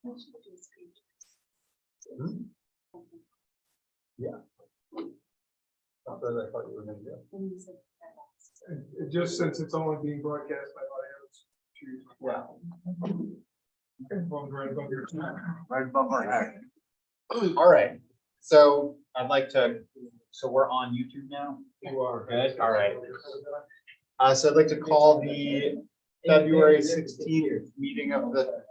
Hmm? Yeah. That's what I thought you were gonna do. Just since it's only being broadcast by audio. Yeah. Right above our head. All right, so I'd like to, so we're on YouTube now? You are. Good, all right. So I'd like to call the February 16th meeting of the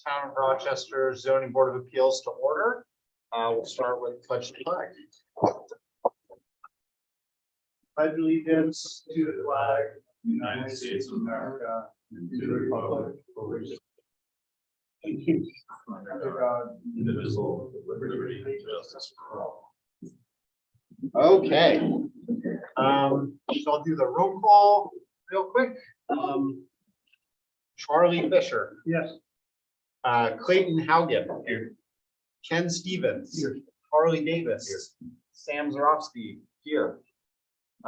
Town of Rochester Zoning Board of Appeals to order. We'll start with pledge to flag. Pledge allegiance to the flag, United States of America, and to the republic for which it stands, under God, indivisible, with liberty and justice for all. Okay. So I'll do the roll call real quick. Charlie Fisher. Yes. Clayton Haugen. Here. Ken Stevens. Here. Harley Davis. Here. Sam Zarowski. Here.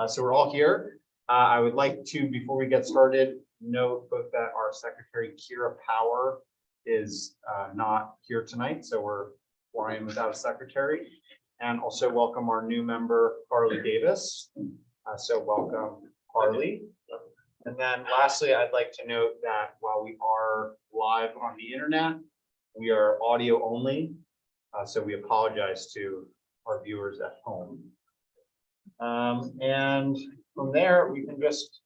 So we're all here. I would like to, before we get started, note both that our secretary Kira Power is not here tonight, so we're flying without a secretary. And also welcome our new member, Harley Davis. So welcome, Harley. And then lastly, I'd like to note that while we are live on the internet, we are audio only. So we apologize to our viewers at home. And from there, we can just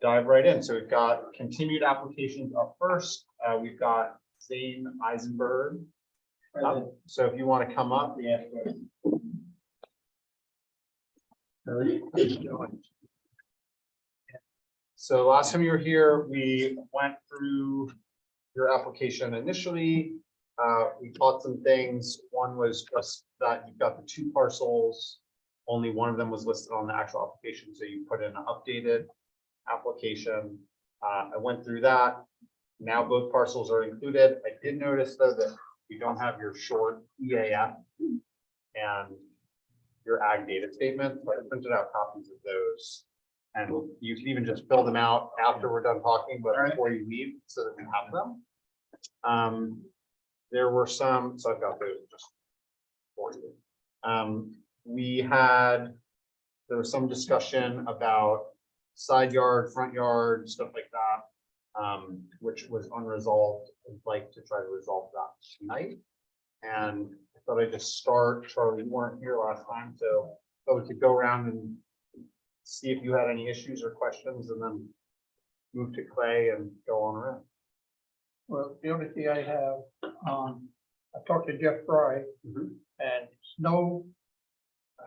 dive right in. So we've got continued applications up first. We've got Zane Eisenberg. So if you want to come up. Yeah. So last time you were here, we went through your application initially. We caught some things. One was just that you've got the two parcels. Only one of them was listed on the actual application, so you put in an updated application. I went through that. Now both parcels are included. I did notice though that you don't have your short EAF and your ag data statement, but I printed out copies of those. And you can even just fill them out after we're done talking, but before you leave, so that we have them. There were some, so I've got those just for you. There was some discussion about side yard, front yard, stuff like that, which was unresolved. I'd like to try to resolve that tonight. And I thought I'd just start, Charlie, you weren't here last time, so we could go around and see if you had any issues or questions, and then move to Clay and go on around. Well, the only thing I have, I talked to Jeff Fry, and snow,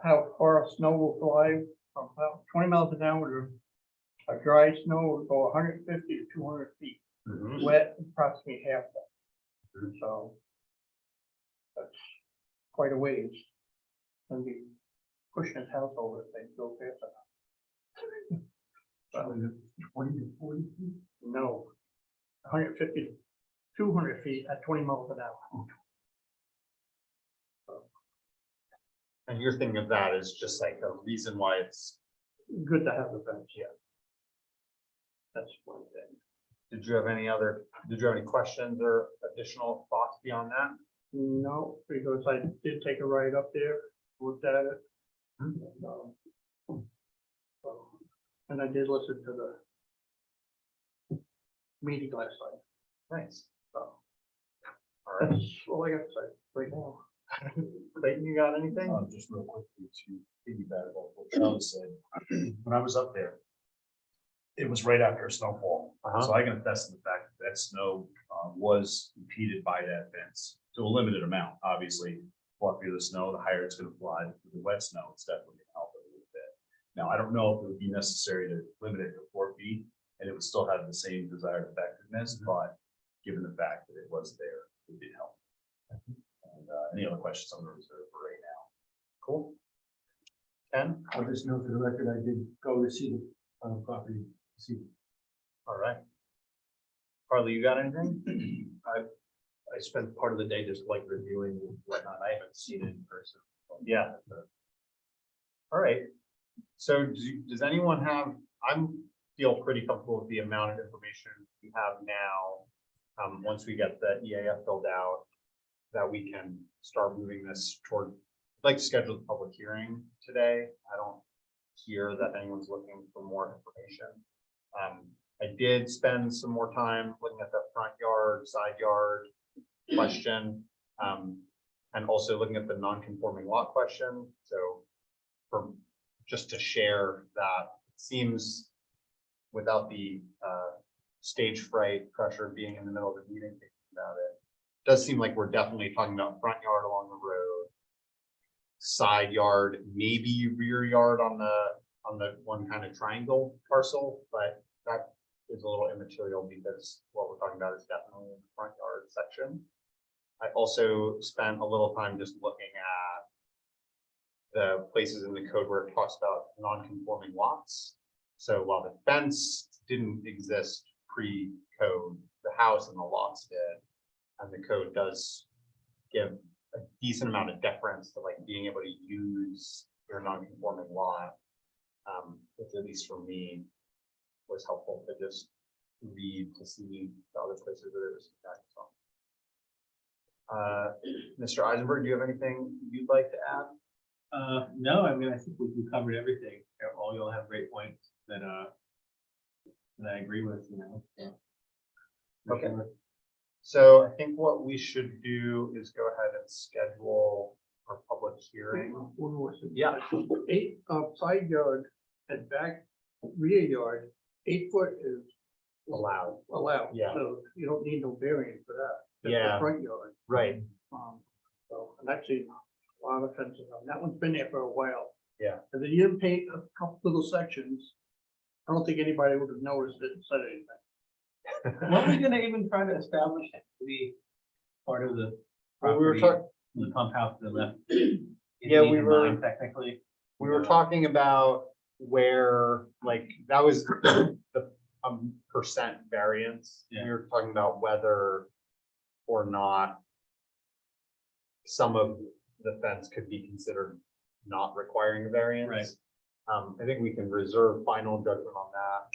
how far snow will fly from about 20 miles an hour. A dry snow will go 150 to 200 feet. Wet, approximately half that. So that's quite a ways. And be pushing his house over if they go fast enough. 20 to 40 feet? No, 150 to 200 feet at 20 miles an hour. And you're thinking of that as just like a reason why it's Good to have the fence, yeah. That's one thing. Did you have any questions or additional thoughts beyond that? No, because I did take a ride up there, looked at it. And I did listen to the meeting last night. Nice. So All right. that's all I got to say right now. Clayton, you got anything? Just real quickly to piggyback off what Charlie said, when I was up there, it was right after a snowfall. So I can attest to the fact that that snow was impeded by that fence to a limited amount. Obviously, fluffier the snow, the higher it's going to fly. With the wet snow, it's definitely going to help it a little bit. Now, I don't know if it would be necessary to limit it to 4 feet and it would still have the same desired effectiveness, but given the fact that it was there, it did help. And any other questions on the reserve for right now? Cool. Ken? I'll just note for the record, I did go to see the property. See. All right. Harley, you got anything? I spent part of the day just like reviewing and whatnot. I haven't seen it in person. Yeah. All right. So does anyone have, feel pretty comfortable with the amount of information we have now. once we get the EAF filled out, that we can start moving this toward, I'd like to schedule the public hearing today. I don't hear that anyone's looking for more information. I did spend some more time looking at the front yard, side yard question, and also looking at the non-conforming lot question. So just to share that, it seems without the stage fright pressure of being in the middle of the meeting thinking about it, does seem like we're definitely talking about front yard along the road, side yard, maybe rear yard on the one kind of triangle parcel, but that is a little immaterial because what we're talking about is definitely in the front yard section. I also spent a little time just looking at the places in the code where it talks about non-conforming lots. So while the fence didn't exist pre-code, the house and the lots did. And the code does give a decent amount of deference to like being able to use your non-conforming lot, which at least for me was helpful to just read to see the other places that it was impacted. Mr. Eisenberg, do you have anything you'd like to add? No, I mean, I think we covered everything. All y'all have great points that I agree with, you know. So. Okay. So I think what we should do is go ahead and schedule our public hearing. One more thing. Yeah. 8 side yard and back rear yard, 8 foot is Allowed. allowed. Yeah. So you don't need no variance for that. That's the Yeah. Front yard. Right. So, and actually, a lot of fences on, that one's been there for a while. Yeah. And then you didn't paint a couple little sections. I don't think anybody would have noticed it and said anything. What are we gonna even try to establish it to be part of the Well, we were property, talking, the pump house to the left? Yeah, we were- Technically. we were talking about where, like, that was the percent variance. Yeah. We were talking about whether or not some of the fence could be considered not requiring a variance. Right. I think we can reserve final judgment on that,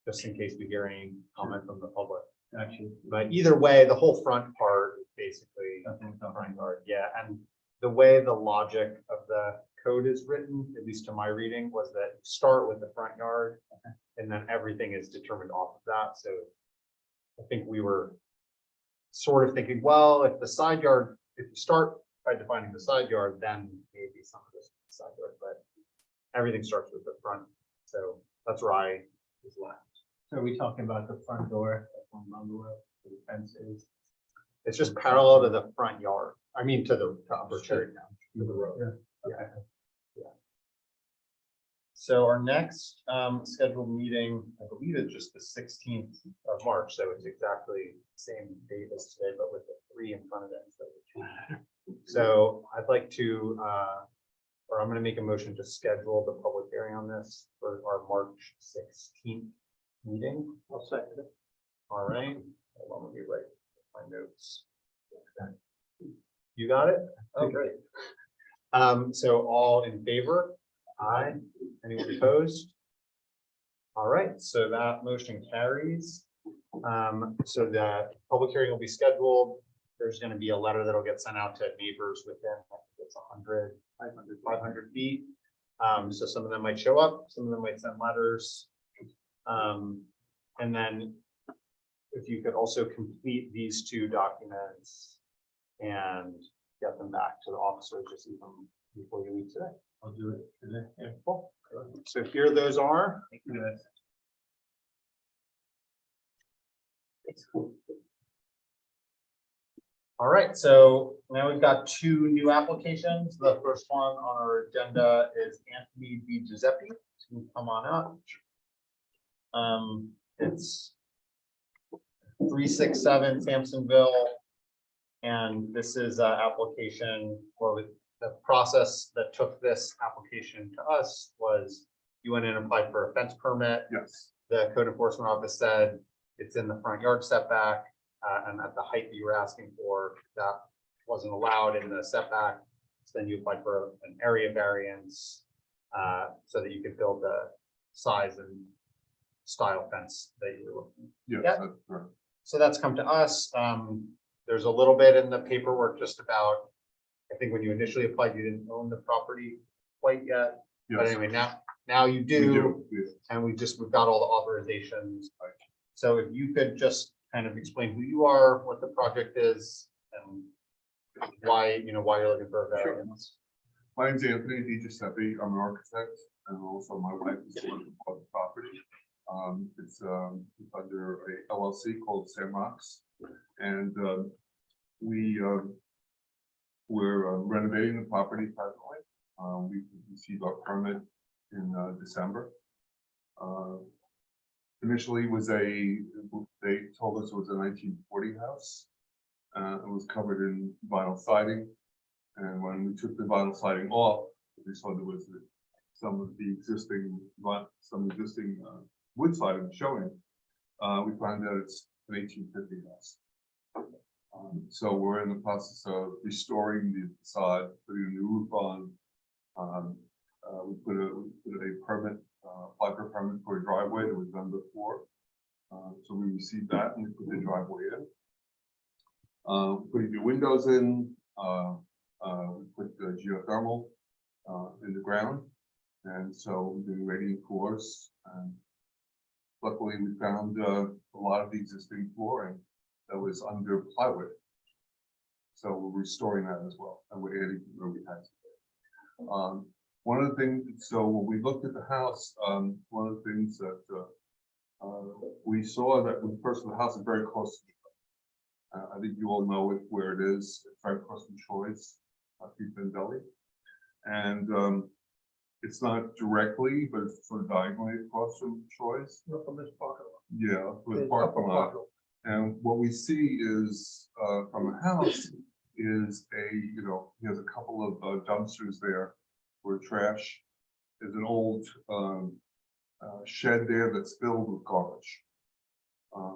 just in case we hear any comment from the public. Actually. But either way, the whole front part is basically front yard, yeah, and the way the logic of the code is written, at least to my reading, was that you start with the front yard and then everything is determined off of that, so I think we were sort of thinking, well, if the side yard, if you start by defining the side yard, then maybe some of this side yard, but everything starts with the front, so that's where I was left. So are we talking about the front door, that's one bungalow, where the fence is? It's just parallel to the front yard, I mean, to the to Upper Cherry Town, to the road. Yeah. So our next scheduled meeting, I believe it's just the 16th of March, so it's exactly the same date as today, but with the 3 in front of it instead of 2. So I'd like to, or I'm gonna make a motion to schedule the public hearing on this for our March 16th meeting. I'll second it. All right, hold on, let me write my notes. You got it? Oh, great. So all in favor? Aye. Anyone opposed? All right, so that motion carries. So the public hearing will be scheduled. There's gonna be a letter that'll get sent out to neighbors within, I think it's 100, 500 feet. So some of them might show up, some of them might send letters. And then if you could also complete these 2 documents and get them back to the officers just even before you leave today. I'll do it today. Yeah, cool. So here those are. Thank you, guys. All right, so now we've got 2 new applications. The first one on our agenda is Anthony Di Giuseppe. So come on up. It's 367 Sampsonville. And this is an application, well, the process that took this application to us was you went in and applied for a fence permit. Yes. The code enforcement office said it's in the front yard setback, and at the height that you were asking for, that wasn't allowed in the setback. So then you applied for an area variance, so that you could build the size and style fence that you were looking. Yes. Yeah. that's correct. So that's come to us. There's a little bit in the paperwork just about, I think when you initially applied, you didn't own the property quite yet. But Yes, anyway, now you we do, do, yes. and we've got all the authorizations. So if you could just kind of explain who you are, what the project is, and why you're looking for a Sure. variance. My name's Anthony DiGiuseppe. I'm an architect, and also my wife is the one who bought the property. It's under a LLC called Sandbox, and we're renovating the property presently. We received our permit in December. Initially they told us it was a 1940 house. It was covered in vinyl siding. And when we took the vinyl siding off, we saw there was some existing wood siding showing. We found out it's an 1850 house. So we're in the process of restoring the facade, putting a new roof on. We put a permit, applied for a permit for a driveway that was done before. So we received that and we put the driveway in. Putting new windows in. We put the geothermal in the ground, and so we've been waiting floors. Luckily, we found a lot of the existing flooring that was under plywood, so we're restoring that as well, and we're adding where we had to. One of the things, so when we looked at the house, one of the things that we saw that first of the house is very close to the I think you all know where it is. It's right across from Troy's, Pizza Deli. And it's not directly, but it's sort of diagonally across from Troy's. Look from this parking lot. Yeah, with The parking upper lot. parking lot. And what we see is from the house is he has a couple of dumpsters there where trash is an old shed there that's filled with garbage.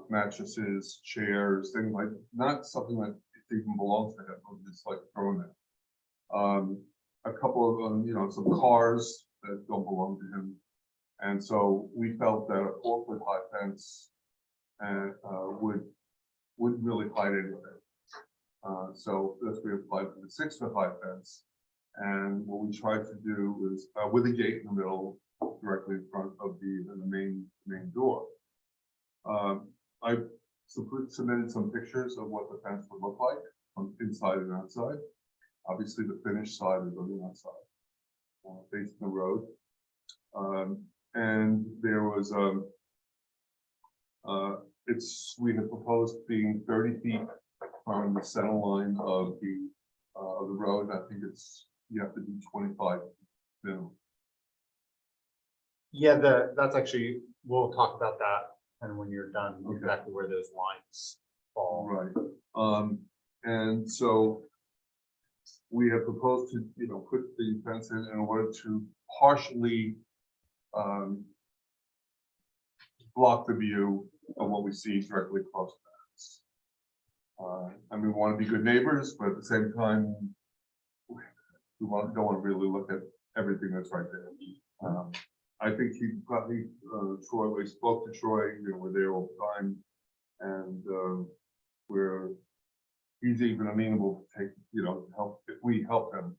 Mattresses, chairs, things like, not something that even belongs to him, but just like thrown there. A couple of, some cars that don't belong to him. And so we felt that a 4-foot high fence wouldn't really hide anything. So that's we applied for the 6-foot high fence. And what we tried to do is with a gate in the middle, directly in front of the main door. I submitted some pictures of what the fence would look like from inside and outside. Obviously, the finished side is on the outside, facing the road. And there was we had proposed being 30 feet from the center line of the road. I think you have to be 25 minimum. Yeah, that's actually, we'll talk about that and when you're done, Okay. exactly where those lines fall. Right. And so we have proposed to, put the fence in order to partially block the view of what we see directly across the house. We want to be good neighbors, but at the same time, don't want to really look at everything that's right there. I think he probably, Troy, we spoke to Troy, we're there all the time, and he's even amenable to take, help, if we help him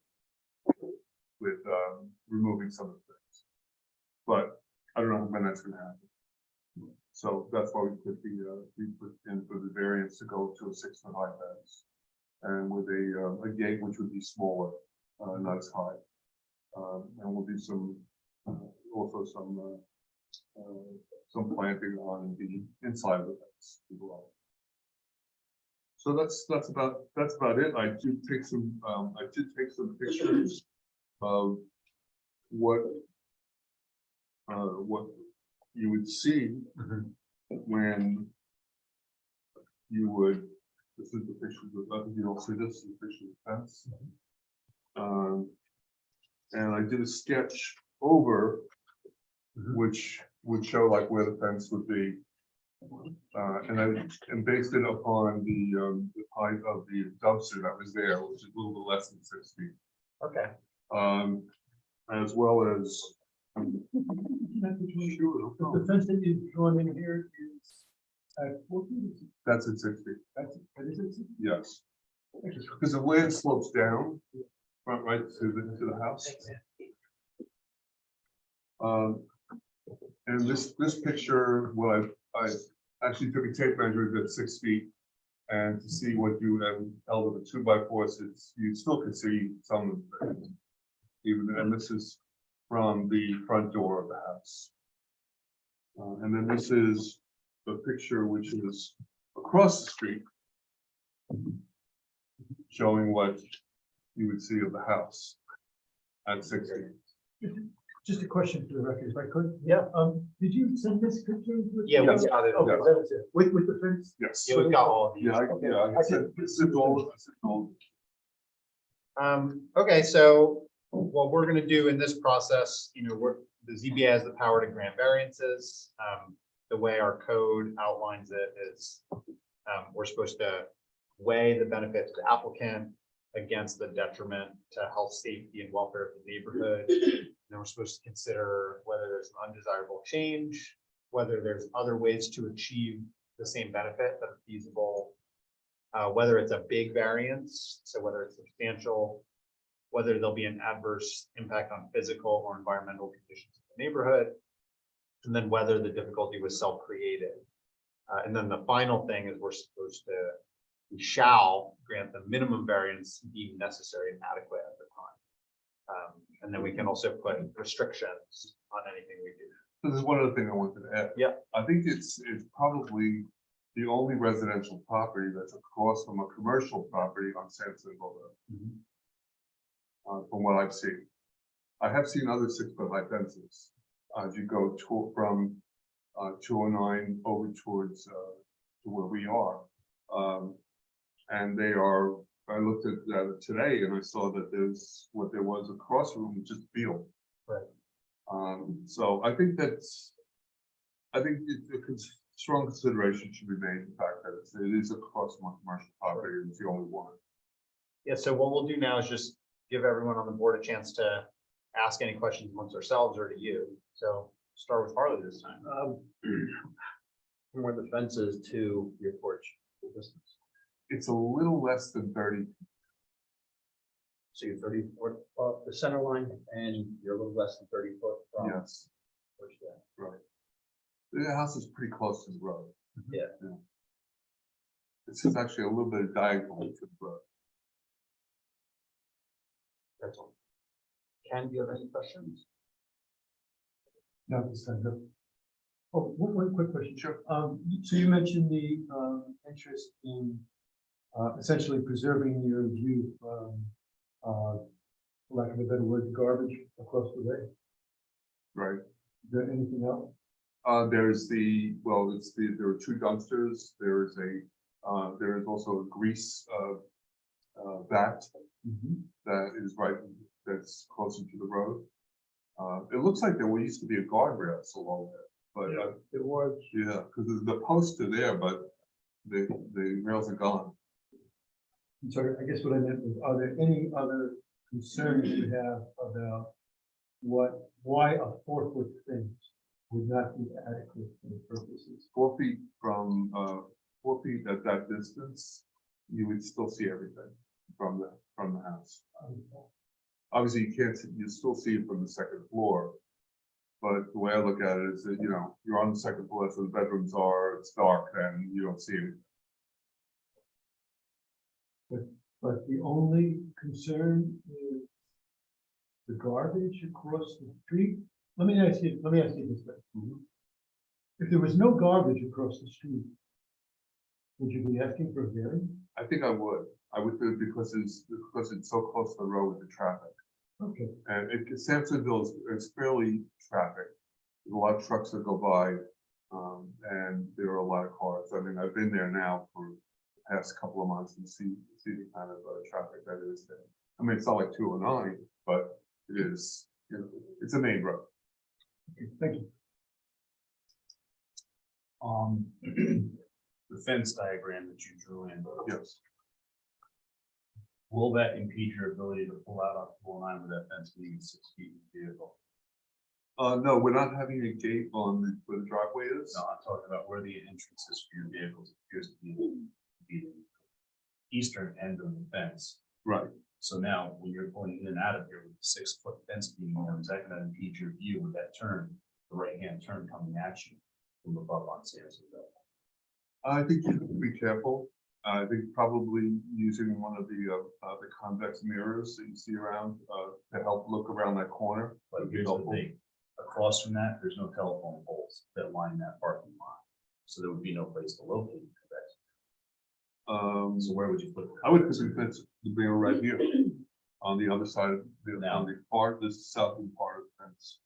with removing some of the things. But I don't know when that's gonna happen. So that's why we put in for the variance to go to a 6-foot high fence. And with a gate which would be smaller, not as high. And we'll do also some planting on the inside of the fence as well. So that's about it. I did take some pictures of what you would see when you would. This is the picture. I think you don't see this. Is the picture of the fence. And I did a sketch over, which would show like where the fence would be. And based it upon the height of the dumpster that was there, which is a little bit less than 6 feet. Okay. As well as. The fence that you've drawn in here is That's at 60, That is it? yes. Because the land slopes down, front right to the house. And this picture, well, I actually took a tape measure at 6 feet. And to see what you held with a 2x4, it's, you still can see some of the, even, and this is from the front door of the house. And then this is the picture which is across the street, showing what you would see of the house at 60. Just a question for the record, if I could. Yeah. Did you send this picture? Yeah, we Yes. got it. Okay, Yes. that was it. With the fence? Yes. Yeah, we've got all of these. Yeah, Okay. I said, this is all. Okay, so what we're gonna do in this process, the ZBA has the power to grant variances. The way our code outlines it is, we're supposed to weigh the benefit to the applicant against the detriment to health, safety, and welfare of the neighborhood. And then we're supposed to consider whether there's an undesirable change, whether there's other ways to achieve the same benefit that are feasible, whether it's a big variance, so whether it's substantial, whether there'll be an adverse impact on physical or environmental conditions in the neighborhood, and then whether the difficulty was self-created. And then the final thing is we shall grant the minimum variance deemed necessary and adequate at the time. And then we can also put restrictions on anything we do. So there's one other thing I wanted to add. Yeah. I think it's probably the only residential property that's across from a commercial property on Sampsonville Road. From what I've seen. I have seen other 6-foot high fences. As you go from 209 over towards to where we are. And they are, I looked at that today and I saw that what there was across from them, just field. Right. So I think a strong consideration should be made, the fact that it is across from a commercial property and it's the only one. Yeah, so what we'll do now is just give everyone on the board a chance to ask any questions amongst ourselves or to you. So start with Harley this time. From where the fence is to your porch, the distance. It's a little less than 30. So you're 30 foot off the center line and you're a little less than 30 foot from. Yes, Porch there. right. The house is pretty close to the road. Yeah. It's just actually a little bit of diagonal to the road. That's all. Ken, do you have any questions? No, this time, no. Oh, one quick question. Sure. So you mentioned the interest in essentially preserving your view from, for lack of a better word, garbage across the way. Right. Is there anything else? There's there are 2 dumpsters. There is also a grease vat that is that's closer to the road. It looks like there used to be a guardrail along there, but It was. yeah, because the posts are there, but the rails are gone. I'm sorry, I guess what I meant was, are there any other concerns you have about why a 4-foot fence would not be adequate for the purposes? 4 feet from 4 feet at that distance, you would still see everything from the house. Obviously, you still see it from the 2nd floor. But the way I look at it is that, you're on the 2nd floor, that's where the bedrooms are, it's dark, and you don't see anything. But the only concern is the garbage across the street. Let me ask you this way. If there was no garbage across the street, would you be asking for a variance? I think I would do it because it's so close to the road with the traffic. Okay. And Sampsonville is fairly traffic. There's a lot of trucks that go by, and there are a lot of cars. I mean, I've been there now for the past couple of months and see the kind of traffic that is there. I mean, it's not like 209, but it is, it's a main road. Okay, thank you. The fence diagram that you drew in, Yes. will that impede your ability to pull out on 409 with that fence being 6 feet in the vehicle? No, we're not having a gate on where the driveway is. No, I'm talking about where the entrance is for your vehicles, appears to be the eastern end of the fence. Right. So now, when you're going in and out of here with the 6-foot fence being there, is that gonna impede your view with that turn, the right-hand turn coming at you from above on Sandersville? I think you have to be careful. I think probably using one of the convex mirrors that you see around, to help look around that corner. But would be here's the helpful. thing, across from that, there's no telephone poles that line that parking lot. So there would be no place to locate that. So where would you put it? I would put the fence, the mirror right here, on the other side of on the part, the southern part of the fence.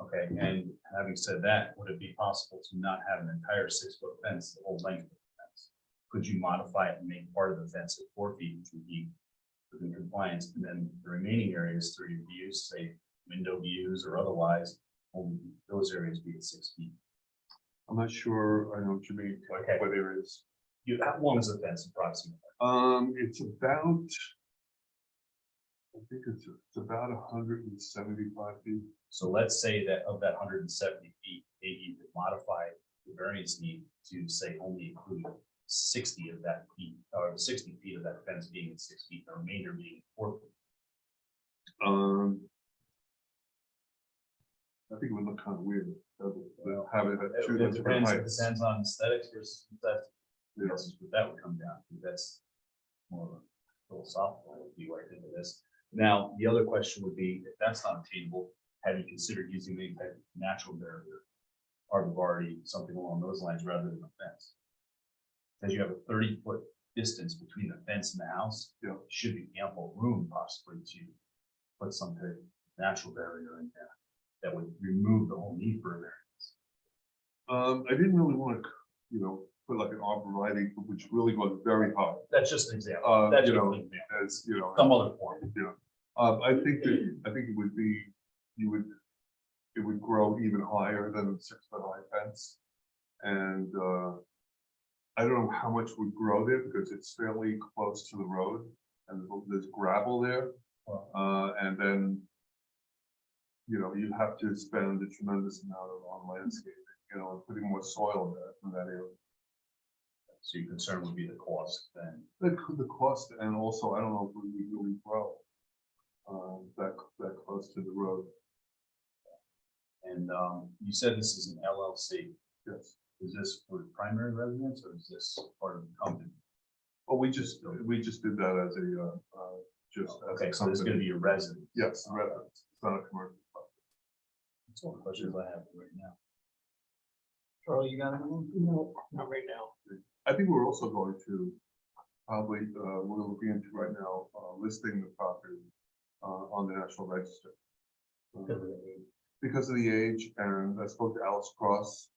Okay, and having said that, would it be possible to not have an entire 6-foot fence, the whole length of the fence? Could you modify it and make part of the fence at 4 feet, which would be within compliance, and then the remaining areas through your views, say window views or otherwise, only those areas be at 6 feet? I'm not sure, I know what you mean, Okay. where there is. How long is the fence approximately? It's about, I think it's about 175 feet. So let's say that of that 170 feet, maybe you could modify the variance need to say only include 60 of that feet, or 60 feet of that fence being at 6 feet, the remainder being 4 feet. I think it would look kind of weird, have it at 2 It different depends, it heights. depends on aesthetics versus that. Yeah. This is what that would come down to. That's more of a philosophical view right into this. Now, the other question would be, if that's not attainable, have you considered using any type of natural barrier, arborvitae, something along those lines rather than a fence? Because you have a 30-foot distance between the fence and the house. Yeah. Should be ample room possibly to put some type of natural barrier in there that would remove the whole need for a variance. I didn't really want to, put like an arborvitae, which really goes very high. That's just an example. That's just an example. As, Some other form. I think it would be, it would grow even higher than the 6-foot high fence. And, I don't know how much would grow there because it's fairly close to the road and there's gravel there. And then, you have to spend a tremendous amount on landscaping, putting more soil in that area. So your concern would be the cost then. The cost, and also, I don't know if we would really grow that close to the road. And you said this is an LLC. Yes. Is this for primary residence or is this part of the company? Oh, we just did that as a just. as a Okay, so this is gonna company. be a residence. Yes, residence. It's not a commercial. That's all the questions I have right now. Charlie, you got anything? No, not right now. I think we're also going to probably, we're looking into right now, listing the property on the National Register. Because of the age, and I spoke to Alice Cross.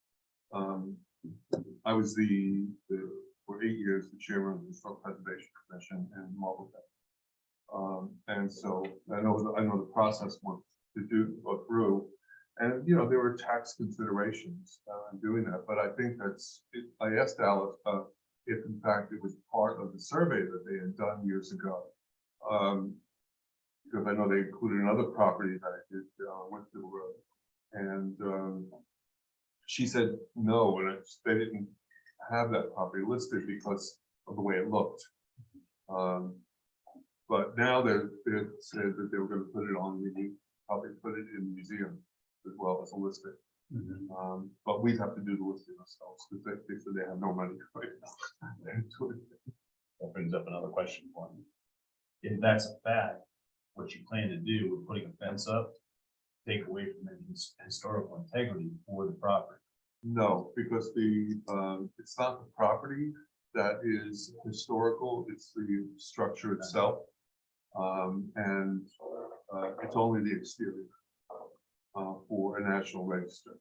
I was for 8 years, the chairman of the Historic Preservation Commission in Marblehead. And so I know the process went to go through. And, there were tax considerations in doing that, but I think I asked Alice if in fact it was part of the survey that they had done years ago. Because I know they included another property that I did went through the road. And she said no, and they didn't have that property listed because of the way it looked. But now they said that they were going to put it probably put it in the museum as well as a listing. But we'd have to do the listing ourselves because they said they have no money right now. That brings up another question for me. If that's a fact, what you plan to do with putting a fence up, take away from any historical integrity for the property. No, because it's not the property that is historical, it's the structure itself. And it's only the exterior for a National Register.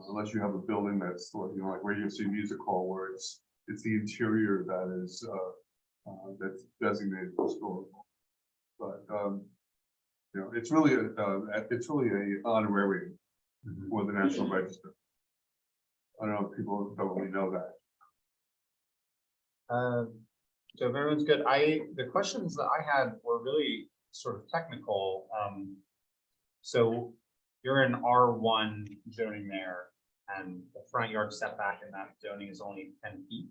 Unless you have a building that's like Radio City Music Hall, where it's the interior that is that's designated historical. But it's really a honorarium for the National Register. I don't know if people don't really know that. So if everyone's good, the questions that I had were really sort of technical. So you're in R1 zoning there, and the front yard setback in that zoning is only 10 feet.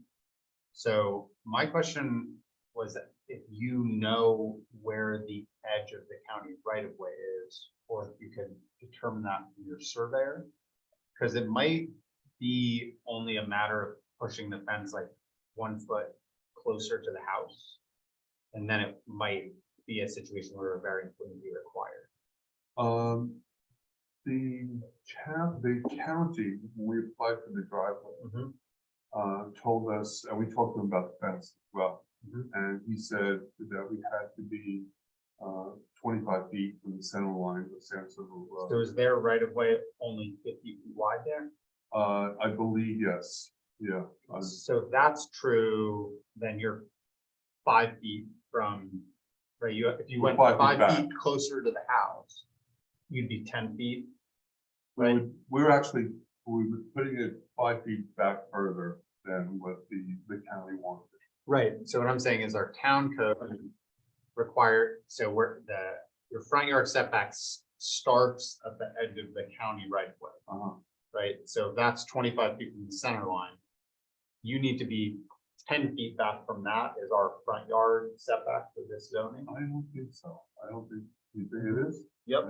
So my question was that if you know where the edge of the county right of way is, or if you could determine that from your surveyor, because it might be only a matter of pushing the fence like 1 foot closer to the house. And then it might be a situation where a variance wouldn't be required. The county, when we applied for the driveway, told us, and we talked to him about the fence as well. And he said that we had to be 25 feet from the center line of San Silvio Road. So is their right of way only 50 feet wide there? I believe, yes, yeah. So if that's true, then you're 5 feet from, right, if you went 5 feet closer to the house, you'd be 10 feet. Right. We were putting it 5 feet back further than what the county wanted. Right, so what I'm saying is our town code required, so your front yard setbacks starts at the edge of the county right of way, right? So if that's 25 feet from the center line. You need to be 10 feet back from that is our front yard setback for this zoning. I don't think so. I don't think, you think it is? Yep.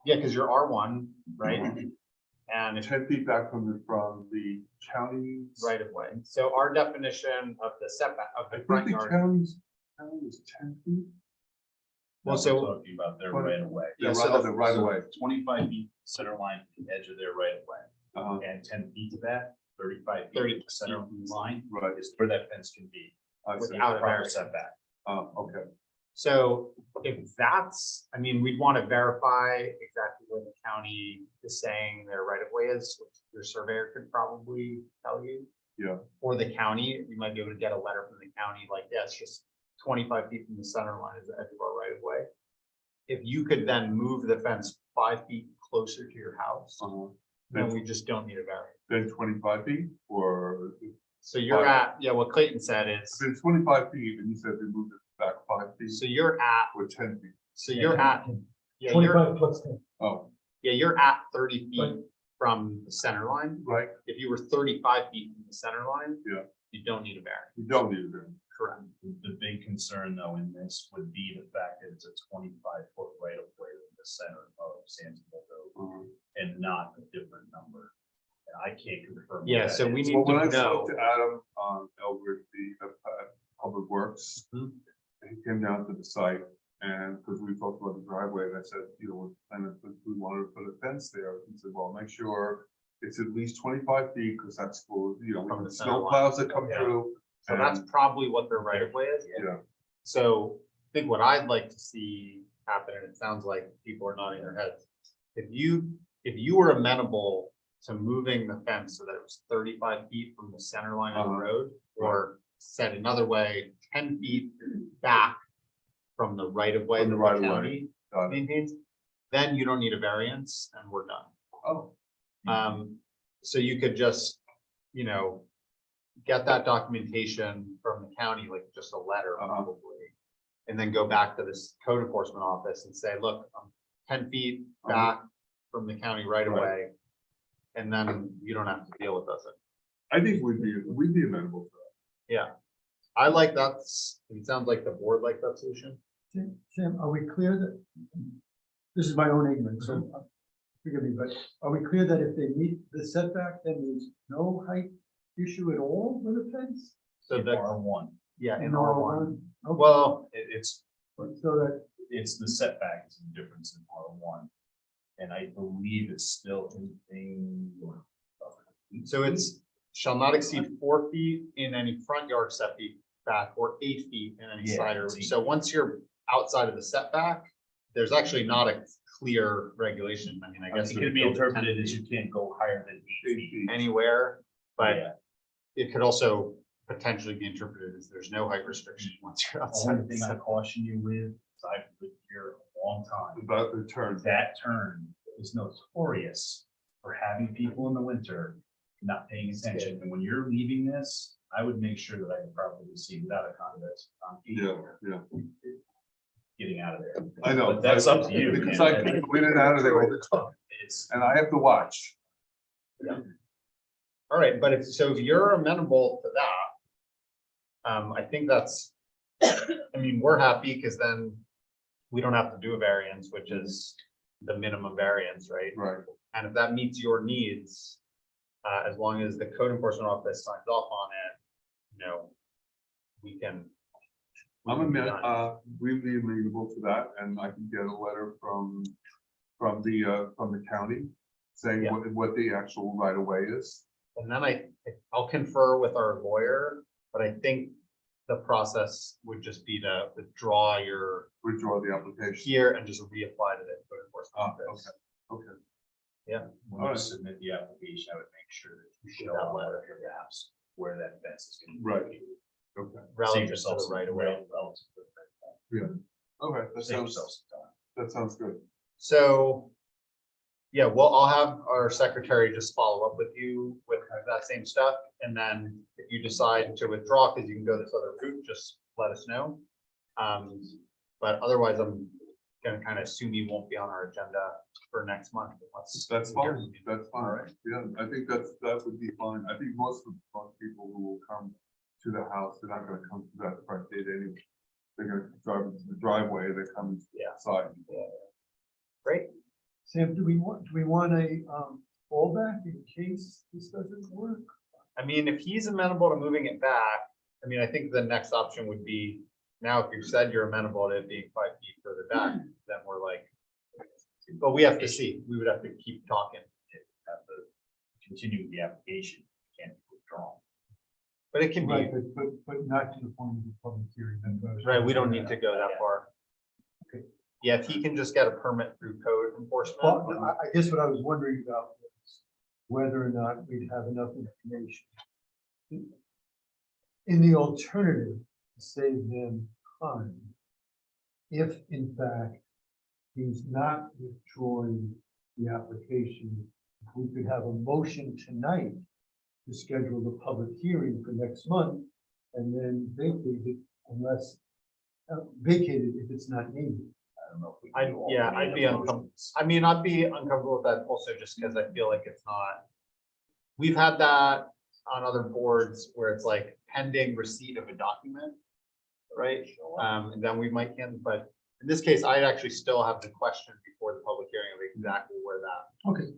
Yeah, because you're R1, right? And if 10 feet back from the county. right of way. So our definition of the setback of I the think front the yard. county is 10 feet. We're Well, so talking about their But- right of way. yeah, so The right away. 25 feet center line to the edge of their right of way, and 10 feet to that, 35 feet 30 to the center line Right. is where that fence can be. I see. Without a Proper variance. setback. Okay. So if that's, I mean, we'd want to verify exactly where the county is saying their right of way is, which your surveyor could probably tell you. Yeah. Or the county, you might be able to get a letter from the county like, yes, just 25 feet from the center line is the edge of our right of way. If you could then move the fence 5 feet closer to your house, then we just don't need a variance. Then 25 feet or So you're at, yeah, what Clayton said is, then 25 feet and you said they moved it back 5 feet so you're at, or 10 feet. so you're at, yeah, you're, 25 plus 10. Oh, yeah, you're at 30 feet from the center line. right. If you were 35 feet from the center line. Yeah. You don't need a variance. You don't need it then. Correct. The big concern though in this would be the fact that it's a 25-foot right of way in the center of Sandsville Road and not a different number. And I can't confirm. what Yeah, that so we is. need Well, when I to know. spoke to Adam Elbert, the Public Works, Mhm. he came down to the site and because we talked about the driveway, and I said, you know, we wanted to put a fence there. He said, well, make sure it's at least 25 feet because that's for, you know, From the center snow line. plows that come Yeah. through. So that's probably what their right of way is. Yeah. So I think what I'd like to see happen, and it sounds like people are nodding their heads. If you were amenable to moving the fence so that it was 35 feet from the center line of the road, or said another way, 10 feet back from the right of way From that the the right of way. county Got it. maintains, then you don't need a variance and we're done. Oh, So you could just, you know, get that documentation from the county, like just a letter probably. And then go back to this code enforcement office and say, look, I'm 10 feet back from the county right away. And then you don't have to deal with us. I think we'd be amenable to Yeah. I like that. It sounds like the board liked that solution. Sam, are we clear that, this is my own ignorance, so forgive me, but are we clear that if they meet the setback, then there's no height issue at all with a fence? So In the, R1, yeah, in No, R1. okay. Well, it's So that, it's the setback is the difference in R1. And I believe it's still in. so it's shall not exceed 4 feet in any front yard setback or 8 feet in any Yeah, side yard. it's So once you're outside of the setback, there's actually not a clear regulation. I mean, I guess. It could be interpreted as you can't go higher than 8 feet. Anywhere, but Yeah. it could also potentially be interpreted as there's no height restriction once you're outside. Only of the thing I setback. caution you with, is I've lived here a long time. about the turn. That turn is notorious for having people in the winter not paying attention. And when you're leaving this, I would make sure that I can properly see without a convex. Yeah, yeah. getting out of there. I know. But that's up to you. Because man. I go in and out of there all the time, It's, and I have to watch. All right, but if you're amenable to that, I think that's, I mean, we're happy because then we don't have to do a variance, which is the minimum variance, right? Right. And if that meets your needs, as long as the code enforcement office signs off on it, you know, we can. we can be done. We'd be amenable to that, and I can get a letter from the county saying Yeah. what the actual right of way is. And then I'll confer with our lawyer, but I think the process would just be to withdraw your Withdraw the application. here and just reapply to the code enforcement Ah, office. okay. when you submit the application, I would make sure that you show that letter of your house where that fence is gonna be. Right. located. Okay. Save Relative to yourself the some right of way. relative to the- Okay, that Save sounds, yourself some time. that sounds good. So, yeah, well, I'll have our secretary just follow up with you with that same stuff. And then if you decide to withdraw, because you can go this other route, just let us know. But otherwise, I'm gonna kind of assume you won't be on our agenda for next month. unless That's we hear fine, from you. that's fine. Alright. Yeah, I think that would be fine. I think most people who will come to the house, they're not gonna come to that front gate anyway. They're gonna drive into the driveway, they're coming to the Yeah. side. Great. Sam, do we want a fallback in case this doesn't work? I mean, if he's amenable to moving it back, I mean, I think the next option would be, now if you said you're amenable to it being 5 feet further back, then we're like, but we have to see, we would have to keep talking. Have to continue the application, you can't withdraw. But it can be, Right, but not to the point of the public hearing. that's what I was- right, we don't need to go that far. Okay. Yeah, if he can just get a permit through code enforcement. Well, I guess what I was wondering about was whether or not we'd have enough information. In the alternative, to save them time, if in fact he's not withdrawing the application, we could have a motion tonight to schedule the public hearing for next month and then vacate it unless vacated if it's not needed. I don't know if we. can do all Yeah, three I'd of be those uncomfortable. motions. I mean, I'd be uncomfortable with that also just because I feel like it's not. We've had that on other boards where it's like pending receipt of a document. Right? And then we might can, but in this case, I'd actually still have the question before the public hearing of exactly where that. Okay.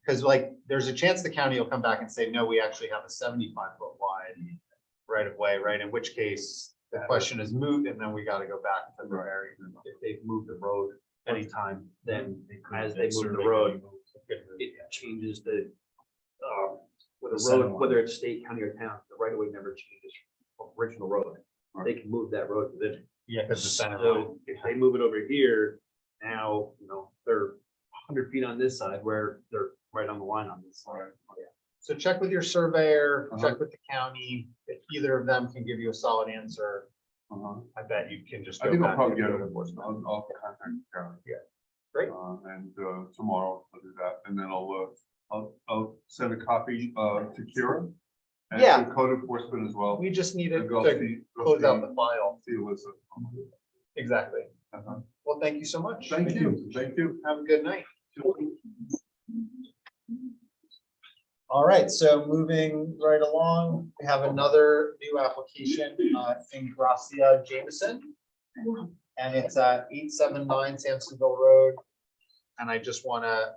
Because like, there's a chance the county will come back and say, no, we actually have a 75-foot wide right of way, right? In which case, the question is moot, and then we gotta go back to the variance. If they've moved the road anytime, then could as have they been move the surveyed road, and moved. it changes the, whether The center road, line. whether it's state, county or town, the right of way never changes from original road. They can move that road within it. Yeah, because the center line. So if they move it over here, now, you know, they're 100 feet on this side where they're right on the line on this side. So check with your surveyor, Uh-huh. check with the county. If either of them can give you a solid answer, Uh-huh. I bet you can just I go think I'll back. probably to get code it. enforcement. I'll contact the county. Great. And tomorrow I'll do that, and then I'll send a copy to Kira. And Yeah. to code enforcement as well. We just need to And go to see- go close out see- the file. See Alyssa. Exactly. Uh-huh. Well, thank you so much. Thank you, thank you. Have a good night. All right, so moving right along, we have another new application, Ingracia Jameson. And it's at 879 Sampsonville Road. And I just want to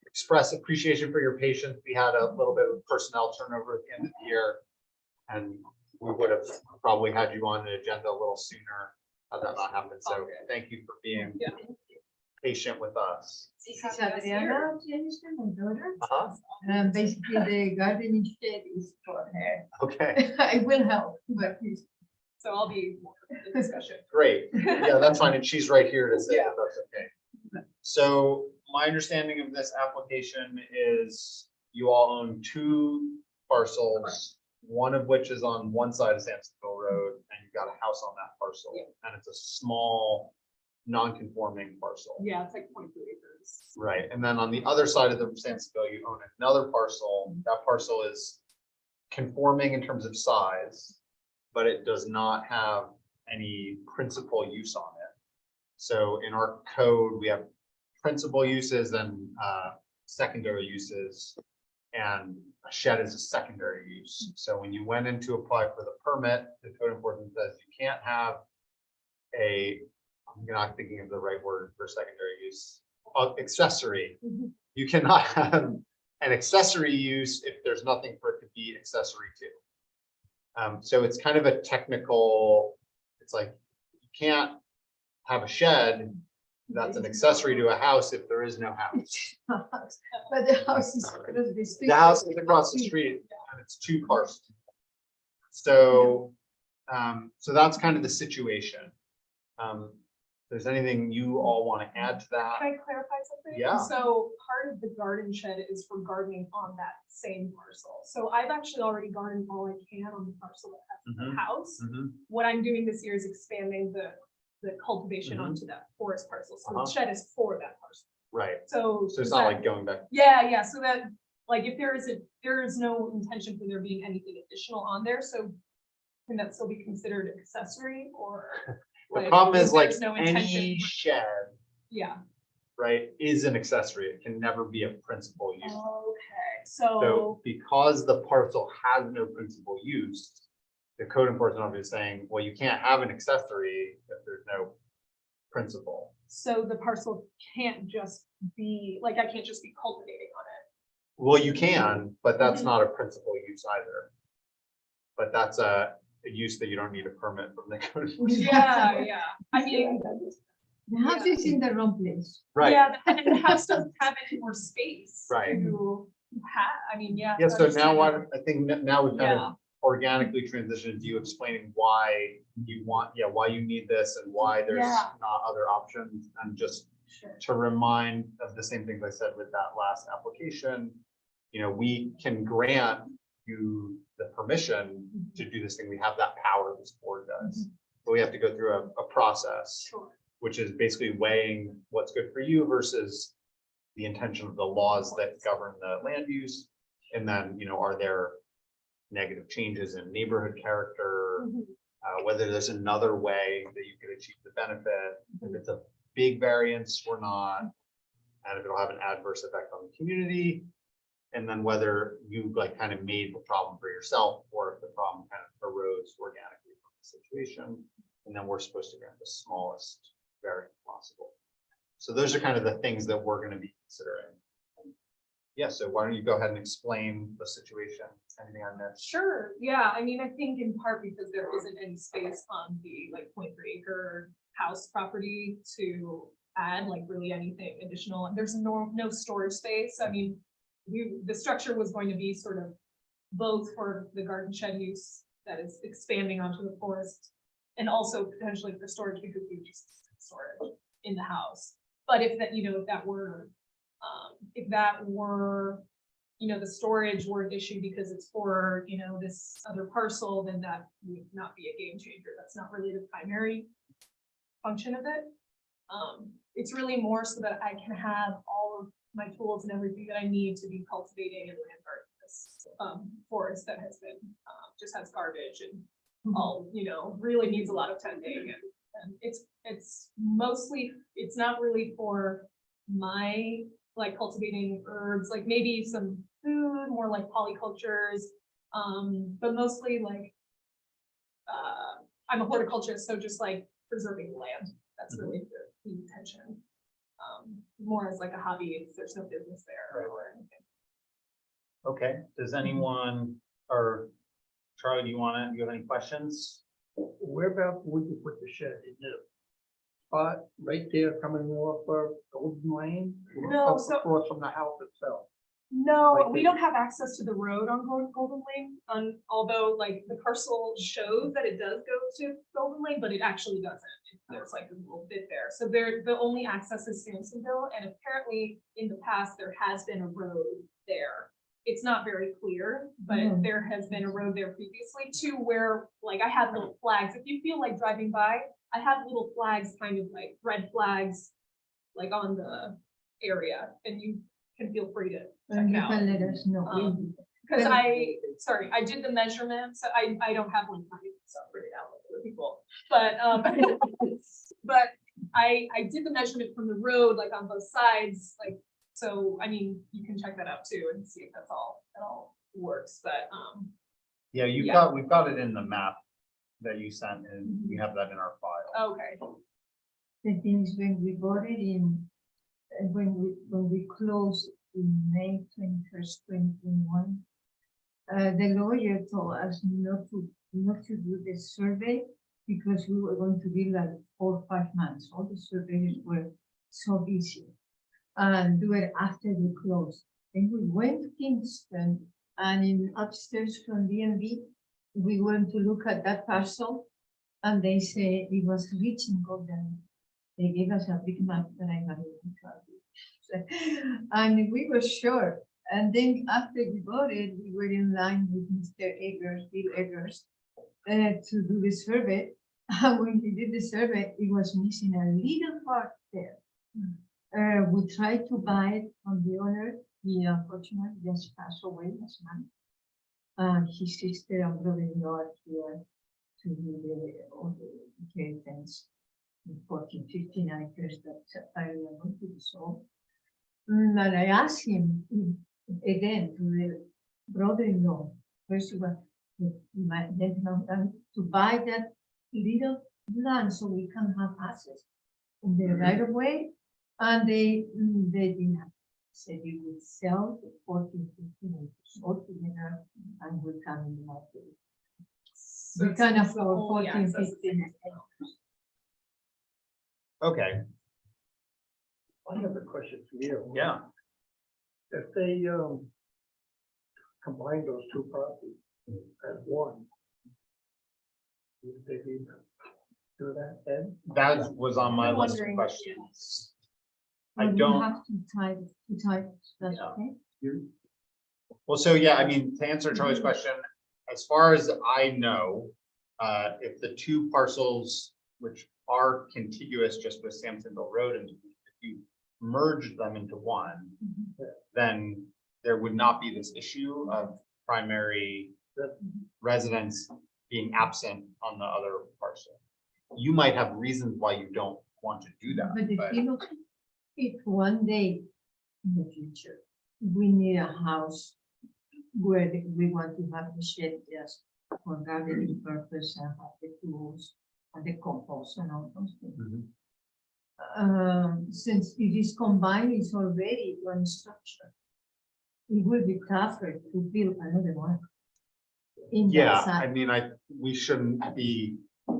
express appreciation for your patience. We had a little bit of personnel turnover at the end of the year. And we would have probably had you on an agenda a little sooner had that not happened. So thank you for being patient with us. This is Adriana Jameson, my daughter. Uh-huh. Basically, the gardening shed is for her. Okay, I will help, but please. So I'll be in the discussion. great. Yeah, that's fine. And she's right here to say Yeah. that that's okay. So my understanding of this application is you all own 2 parcels, one of which is on one side of Sampsonville Road, and you've got a house on that parcel. Yeah. And it's a small, non-conforming parcel. Yeah, it's like 22 acres. Right, and then on the other side of the Sampsonville, you own another parcel. That parcel is conforming in terms of size, but it does not have any principal use on it. So in our code, we have principal uses and secondary uses. And a shed is a secondary use. So when you went in to apply for the permit, the code enforcement says you can't have I'm not thinking of the right word for secondary use, accessory. You cannot have an accessory use if there's nothing for it to be accessory to. So it's kind of a technical, it's like, you can't have a shed that's an accessory to a house if there is no house. But the house is across the street. The house is across the street and it's two parcels. So, so that's kind of the situation. If there's anything you all want to add to that? Can I clarify something? Yeah. So part of the garden shed is for gardening on that same parcel. So I've actually already gardened all I can on the parcel that has the house. What I'm doing this year is expanding the cultivation Mhm. onto that forest parcel. So Uh-huh. the shed is for that parcel. Right. So. So it's is not that- like going back. Yeah, so that, like, if there is no intention for there being anything additional on there, so can that still be considered accessory or? The like, problem if is like there's no intention any for- shed, Yeah, right, is an accessory. It can never be a principal use. okay, So so, because the parcel has no principal use, the code enforcement officer is saying, well, you can't have an accessory if there's no principal. so the parcel can't just be, like, I can't just be cultivating on it. Well, you can, but that's Mhm. not a principal use either. But that's a use that you don't need a permit from the code. enforcement. Yeah, I mean, The house is in the wrong place. Right, yeah, and the house doesn't have any more space. Right. To have, I mean, yeah. yeah, so now understand. what, I think now we've kind Yeah. of organically transitioned to you explaining why you want, why you need this and why there's Yeah. not other options. And just Sure. to remind of the same things I said with that last application, we can grant you the permission to do this thing. We have that power, this board does. But we have to go through a process, Sure. which is basically weighing what's good for you versus the intention of the laws that govern the land use. And then, are there negative changes in neighborhood character, Mhm. whether there's another way that you could achieve the benefit, if it's a big variance or not, and if it'll have an adverse effect on the community, and then whether you kind of made the problem for yourself or if the problem kind of arose organically from the situation. And then we're supposed to grant the smallest variance possible. So those are kind of the things that we're going to be considering. Yeah, so why don't you go ahead and explain the situation, anything on this? Sure, yeah, I mean, I think in part because there isn't any space on the 0.3 acre house property to add really anything additional. There's no storage space. I mean, the structure was going to be sort of both for the garden shed use that is expanding onto the forest and also potentially for storage because we just storage in the house. But if that, if that were, the storage were an issue because it's for, this other parcel, then that would not be a game changer. That's not really the primary function of it. It's really more so that I can have all of my tools and everything that I need to be cultivating and land guarding this forest that has been, just has garbage and all, really needs a lot of tending. And it's mostly, it's not really for my cultivating herbs, maybe some food, more like polycultures, but mostly I'm a horticulturist, so just preserving the land. That's really the intention. More as a hobby, if there's no business there or anything. Okay, does anyone, or Charlie, do you have any questions? Whereabouts would you put the shed? Is it a spot right there coming off of Golden Lane? or No, up so- across from the house itself. No, Like we the- don't have access to the road on Golden Lane, although the parcel shows that it does go to Golden Lane, but it actually doesn't. There's a little bit there. So the only access is Sampsonville, and apparently in the past, there has been a road there. It's not very clear, but Mhm. there has been a road there previously to where, I have little flags. If you feel like driving by, I have little flags, kind of red flags, on the area, and you can feel free to check And it you out. can let us know. Because I did the measurements, I don't have my stuff printed out like other people. But, but I did the measurement from the road, like on both sides, like, so, I mean, you can check that out too and see if that all works, but, Yeah, Yeah. we've got it in the map that you sent and we have that in our file. okay. The thing is when we bought it in, when we closed in May 21st, 2021, the lawyer told us not to do the survey because we were going to be like 4 or 5 months. All the surveys were so busy. And do it after we closed. And we went to Kingston and in upstairs from DMV, we went to look at that parcel and they say it was reaching Golden. They gave us a big map that I had in the and we were sure. And then after we bought it, we were in line with Mr. Eggers, Bill Eggers, to do the survey. And when he did the survey, it was missing a little part there. We tried to buy it from the owner. He unfortunately just passed away last month. His sister and brother-in-law are here to do all the inheritance. 14, 15 acres that I want to be sold. And I asked him again to the brother-in-law, first of all, my gentleman, to buy that little land so we can have access in the right of way. And they didn't have, said we would sell the 14, 15 acres altogether and we come in the market. So We it's can the afford whole 14, access is 15 acres. Okay, I have a question for you. yeah. If they, combine those two properties as one, would they be do that then? That was on my I'm list of wondering, questions. I Well, we don't, have two types, that's Yeah. okay. well, so yeah, I mean, to answer Charlie's question, as far as I know, if the two parcels, which are contiguous just with Sampsonville Road, and if you merge them into one, then there would not be this issue of primary residents being absent on the other parcel. You might have reasons why you don't want to do that, But but if one day in the future, we need a house where we want to have the shed just for gardening purpose and have the tools and the compost and all those things. Since it is combined, it's already one structure. It will be tougher to build another one. In that yeah, side. I mean, we shouldn't be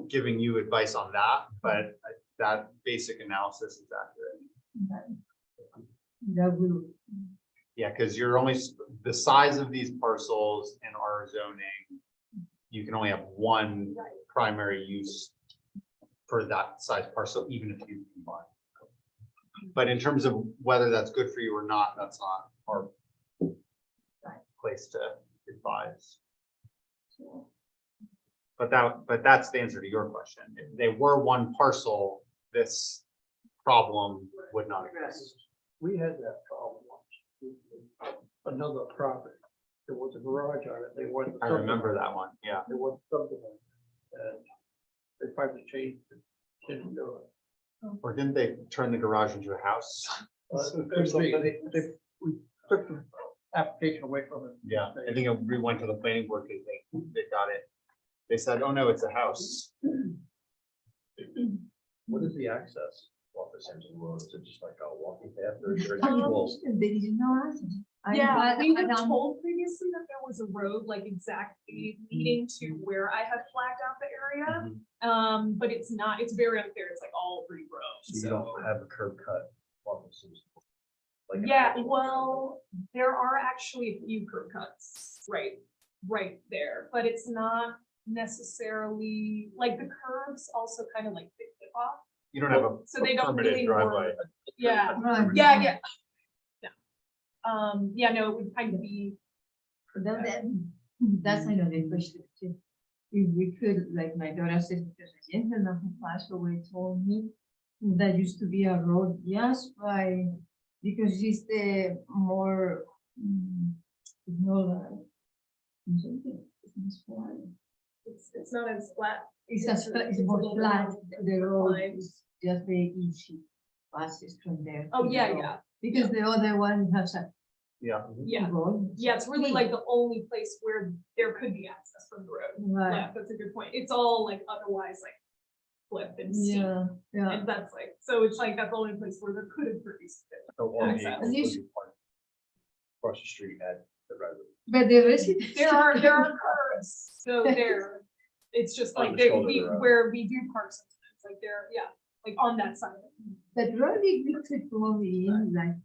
giving you advice on that, but that basic analysis is accurate. That will, Yeah, because you're only, the size of these parcels in our zoning, you can only have one primary use for that size parcel, even if you combine. But in terms of whether that's good for you or not, that's not our place to advise. But that's the answer to your question. If they were one parcel, this problem would not exist. We had that problem once. Another property. There was a garage on it. They wanted. I remember that one, yeah. They wanted something. And they finally changed it. Didn't do it. Or didn't they turn the garage into a house? We took the application away from it. Yeah, I think we went to the planning board because they got it. They said, oh no, it's a house. What is the access off the Sampson Road? Is it just like a walking path or is there there actual? is no answer. Yeah, we were don't- told previously that there was a road like exactly leading to where I had flagged out the area. But it's not, it's very unclear. It's like all regrowth, So you don't have a curb cut off of Sampson? Like an Yeah, actual- well, there are actually a few curb cuts right there, but it's not necessarily, like the curbs also kind of like they flip off. You don't have a So they don't permitted really driveway. work. Yeah, Right. yeah. Yeah, no, it would kind of be, That's another question too. If we could, like my daughter said, because a gentleman who passed away told me that used to be a road just by, because it's the more, it's not like, it's It's not as flat. It's It's it's a more little bit flat, more the road inclined. is just very easy passes from there. Oh, to the yeah, road. yeah, Because the other one has a Yeah. yeah. road. Yeah, it's really like the only place where there could be access from the road. Right, Yeah, that's a good point. It's all like otherwise like flip and steep. yeah, yeah. And that's like, so it's like that's the only place where there could have produced it. So all Access. vehicles would be parked across the street at the road. But the residents. There are curves, so there, it's just On like the they, shoulder of we, the road. where we do park sometimes, like there, yeah, like on that side. of it. But really we could go in, like,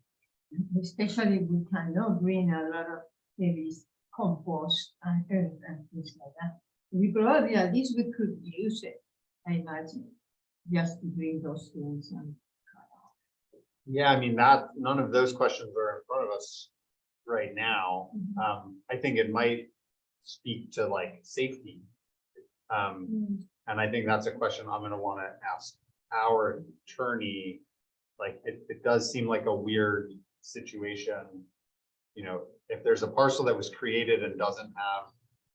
especially we cannot bring a lot of maybe compost and earth and things like that. We probably, at least we could use it, I imagine, just to bring those things and. Yeah, I mean, none of those questions are in front of us right now. I think it might speak to like safety. And I think that's a question I'm gonna wanna ask our attorney. Like, it does seem like a weird situation. You know, if there's a parcel that was created and doesn't have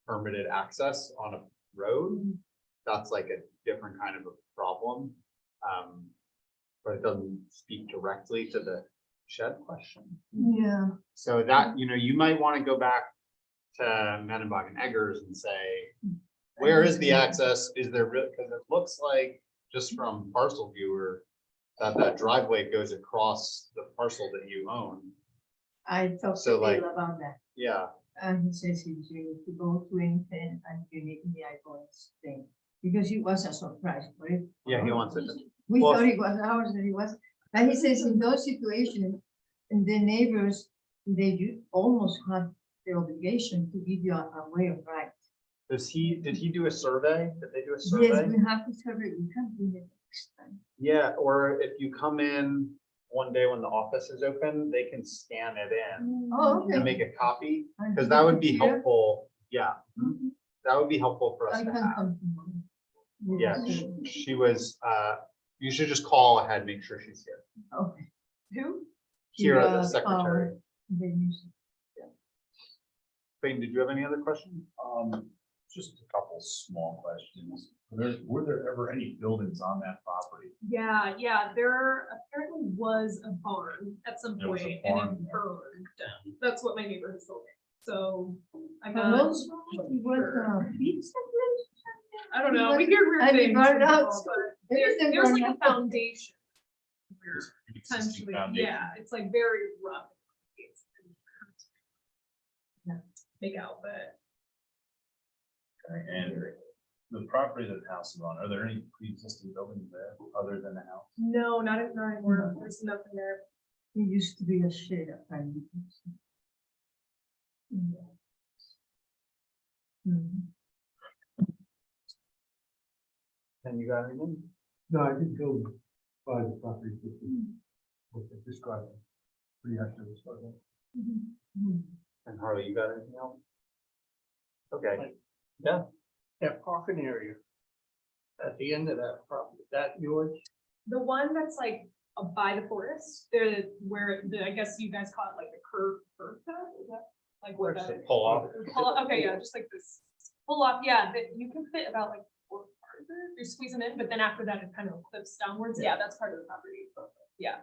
permitted access on a road, that's like a different kind of a problem. But it doesn't speak directly to the shed question. Yeah. So that, you know, you might want to go back to Mendenbach and Eggers and say, where is the access? Is there, because it looks like just from parcel viewer that driveway goes across the parcel that you own. I talked So, to like- Bill about that, Yeah, and he says he's going to go to anything and you need the icons thing, because it was a surprise for him. yeah, he wants it. We Well- thought it was ours, and it was, and he says in those situations, and the neighbors, they do almost have the obligation to give you a way of right. Did he do a survey? Did they do a Yes, survey? we have to serve it, we can do it next time. Yeah, or if you come in one day when the office is open, they can scan it in Oh, okay. and make a copy, And because he that would can be share. helpful. Yeah, Mhm. that would be helpful for us I to can have. come tomorrow. We Yeah, will see. she was, you should just call ahead, make sure she's here. Okay. Who? Kira, the Kira, secretary. The news. Clayton, did you have any other questions? Just a couple small questions. Were there ever any buildings on that property? Yeah, there apparently was a barn at some There was a point and barn it there. burned down. That's what my neighbor has told me. So I And got, also, it was a pizza place. I don't know, we hear weird And it things. burned from out, people, so but everything There's burned like a out. foundation. where There's an existing Potentially, foundation. yeah, it's like very rough. It's Yeah. Take out, but And the property that the house is on, are there any pre-existing buildings there other than the house? no, not anymore. There's nothing there. It used to be a shed apparently. Mhm. And you got anything? No, I did go by the property with the, what they described. Pretty accurate as far as that. Mhm. And Harley, you got anything else? Okay, That parking area at the end of that property, is that yours? The one that's like by the forest, where I guess you guys call it like the curve cut, is that like what Where's that? the pull off? Okay, yeah, just like this pull off, yeah, that you can fit about like 4 cars there, you're squeezing in, but then after that, it kind of clips downwards, yeah, that's part of the property. Yeah,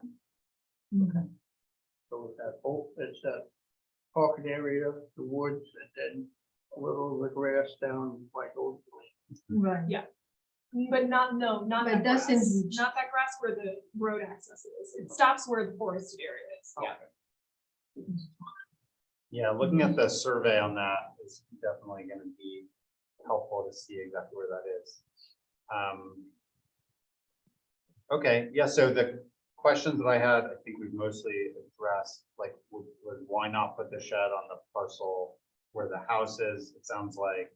So it's that whole, it's that parking area, the woods, and then a little of the grass down like old. Right. but not But that doesn't grass, reach- not that grass where the road access is, it stops where the forested area is, yeah. yeah, looking at the survey on that is definitely gonna be helpful to see exactly where that is. Okay, yeah, so the questions that I had, I think we've mostly addressed, like, was why not put the shed on the parcel where the house is? It sounds like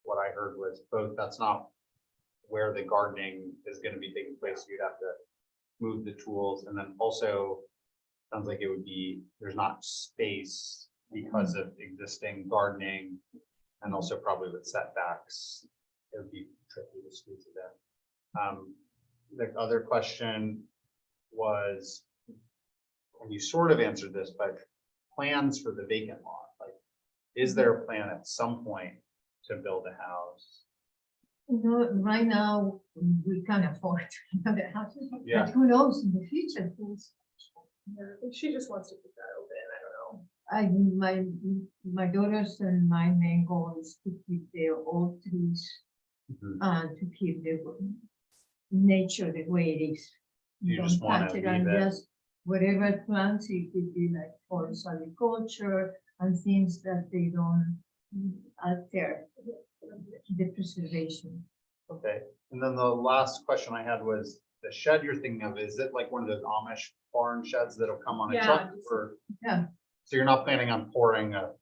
what I heard was both, that's not where the gardening is gonna be taking place, so you'd have to move the tools, and then also sounds like it would be, there's not space because of existing gardening, and also probably with setbacks, it would be tricky to squeeze it in. The other question was, and you sort of answered this, but plans for the vacant lot, like, is there a plan at some point to build a house? No, right now, we can't afford another house, Yeah. but who knows in the future, who's, Yeah, I think she just wants to keep that open, I don't know. my daughters and my main goal is to keep the old trees Mhm. and to keep the nature the way it is. You Don't just wanna touch it and leave it. just whatever plants, it could be like forest agriculture and things that they don't alter the preservation. Okay, and then the last question I had was, the shed you're thinking of, is it like one of those Amish barn sheds that'll come on a Yeah, truck just- or? Yeah. So you're not planning on pouring a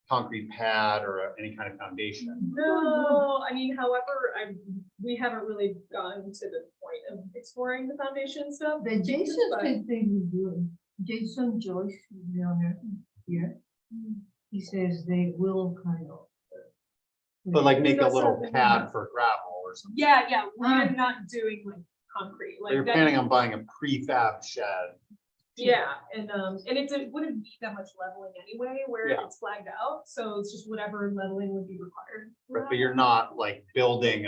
concrete pad or any kind of foundation? No, I mean, however, we haven't really gotten to the point of exploring the foundation stuff. The Jason but- said they will do it. Jason Joyce, the owner here, he says they will kind of. But like make a That's little something- pad for gravel or something? Yeah, we're Ah. not doing like concrete, Or like you're that. planning on buying a prefab shed? Yeah, and it wouldn't be that much leveling anyway, where Yeah. it's flagged out, so it's just whatever leveling would be required. for But that. you're not like building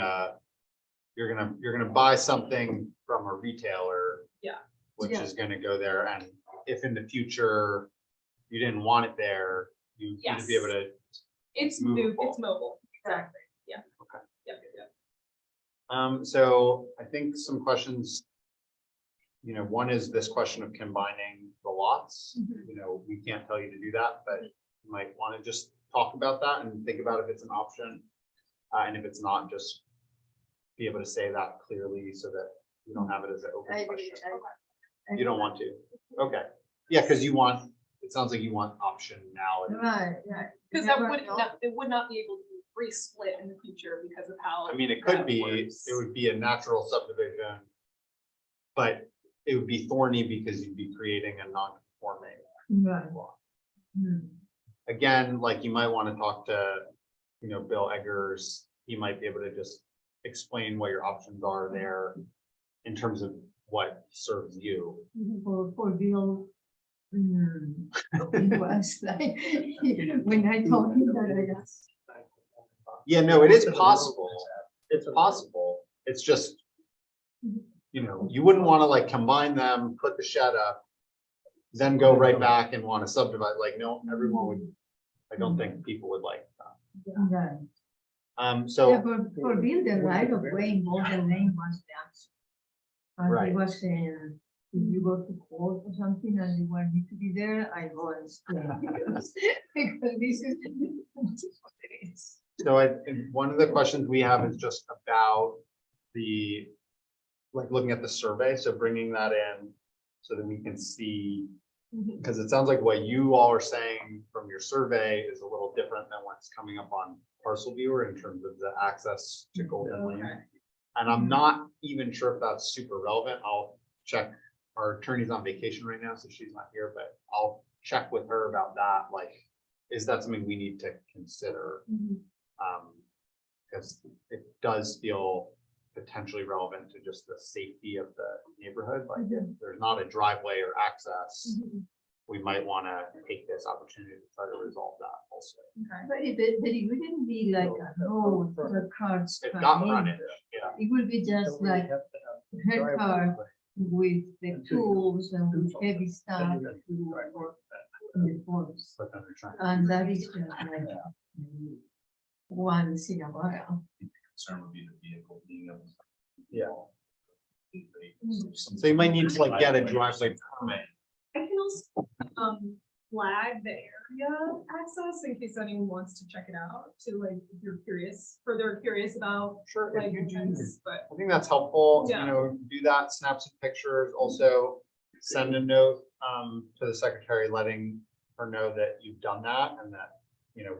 you're gonna buy something from a retailer. Yeah. Which Yeah. is gonna go there, and if in the future you didn't want it there, you need to be able to. It's movable. it's mobile, exactly, yeah. Okay. Yeah. So I think some questions. One is this question of combining the lots. Mhm. We can't tell you to do that, but you might want to just talk about that and think about if it's an option. And if it's not, just be able to say that clearly so that you don't have it as an open I agree. question. You don't want to? Okay, yeah, because it sounds like you want optionality. Right, right. Because that Never would know. not, it would not be able to be re-split in the future because of how. I mean, it could that be, works. it would be a natural subdivision. But it would be thorny because you'd be creating a non-conforming Right. lot. Hmm. Again, like you might want to talk to, Bill Eggers. He might be able to just explain what your options are there in terms of what serves you. For Bill. It was like, when I told him that I asked. Yeah, no, it is possible. It's possible. It's just, you wouldn't want to like combine them, put the shed up, then go right back and want to subdivide. Like, no, everyone would, I don't think people would like that. Right. Yeah, So, for Bill, the right of way in Golden Lane was the answer. And he Right. was saying, if you go to court or something and you want me to be there, I go and stay. Because this is what it is. so and one of the questions we have is just about looking at the survey. So bringing that in so that we can see. Because it sounds like what you all are saying from your survey is a little different than what's coming up on Parcel Viewer in terms of the access to Golden Lane. Okay. And I'm not even sure if that's super relevant. I'll check. Our attorney's on vacation right now, so she's not here, but I'll check with her about that. Like, is that something we need to consider? Because it does feel potentially relevant to just the safety of the neighborhood. Like if there's not a driveway or access, we might want to take this opportunity to try to resolve that also. But it wouldn't be like a road where cars It's come got in. frontage, yeah. It would be just like her car with the tools and with heavy stuff to work in the forest. But then they're trying to- And that is just like once in a while. Concern would be the vehicle being able to. Yeah. So you might need to like get a driveway permit. I can also, flag the area access in case anyone wants to check it out, to like, if you're curious, further curious about, Sure. like, this, but. I think that's helpful, Yeah. Do that, snap some pictures, also send a note to the secretary letting her know that you've done that and that,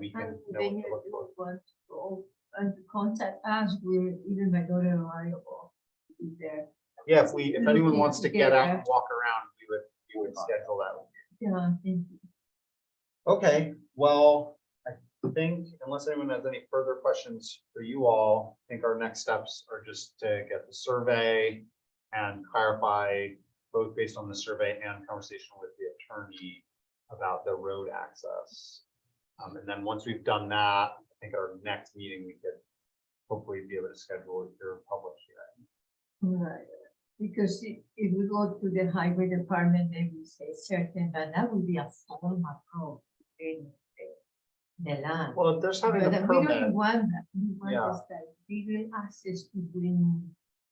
we can And know then what to you look for. want to go and contact us, we, even my daughter or I will be there. Yeah, if anyone Looking wants to get out and together. walk around, we would schedule that. Yeah, thank you. Okay, well, I think unless anyone has any further questions for you all, I think our next steps are just to get the survey and clarify both based on the survey and conversation with the attorney about the road access. And then once we've done that, I think our next meeting, we could hopefully be able to schedule your public hearing. Right, because if we go to the highway department, they will say certain, but that would be a formal approval in the land. Well, if there's having a But we don't permit, want that, we want Yeah. is that legal access to bring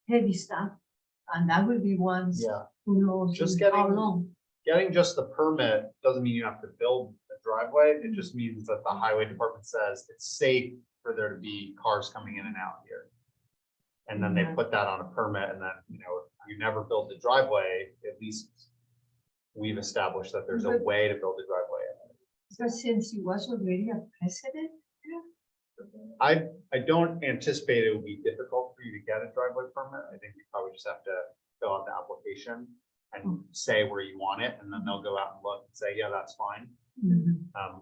heavy stuff, and that will be once, yeah, who knows Just how getting- long. getting just the permit doesn't mean you have to build a driveway. It just means that the highway department says it's safe for there to be cars coming in and out here. And then they Yeah. put that on a permit, and then, you know, if you never build the driveway, at least we've established that there's a But- way to build a driveway. So since it was already a precedent, I don't anticipate it will be difficult for you to get a driveway permit. I think you probably just have to fill out the application and say where you want it, and then they'll go out and look and say, yeah, that's fine.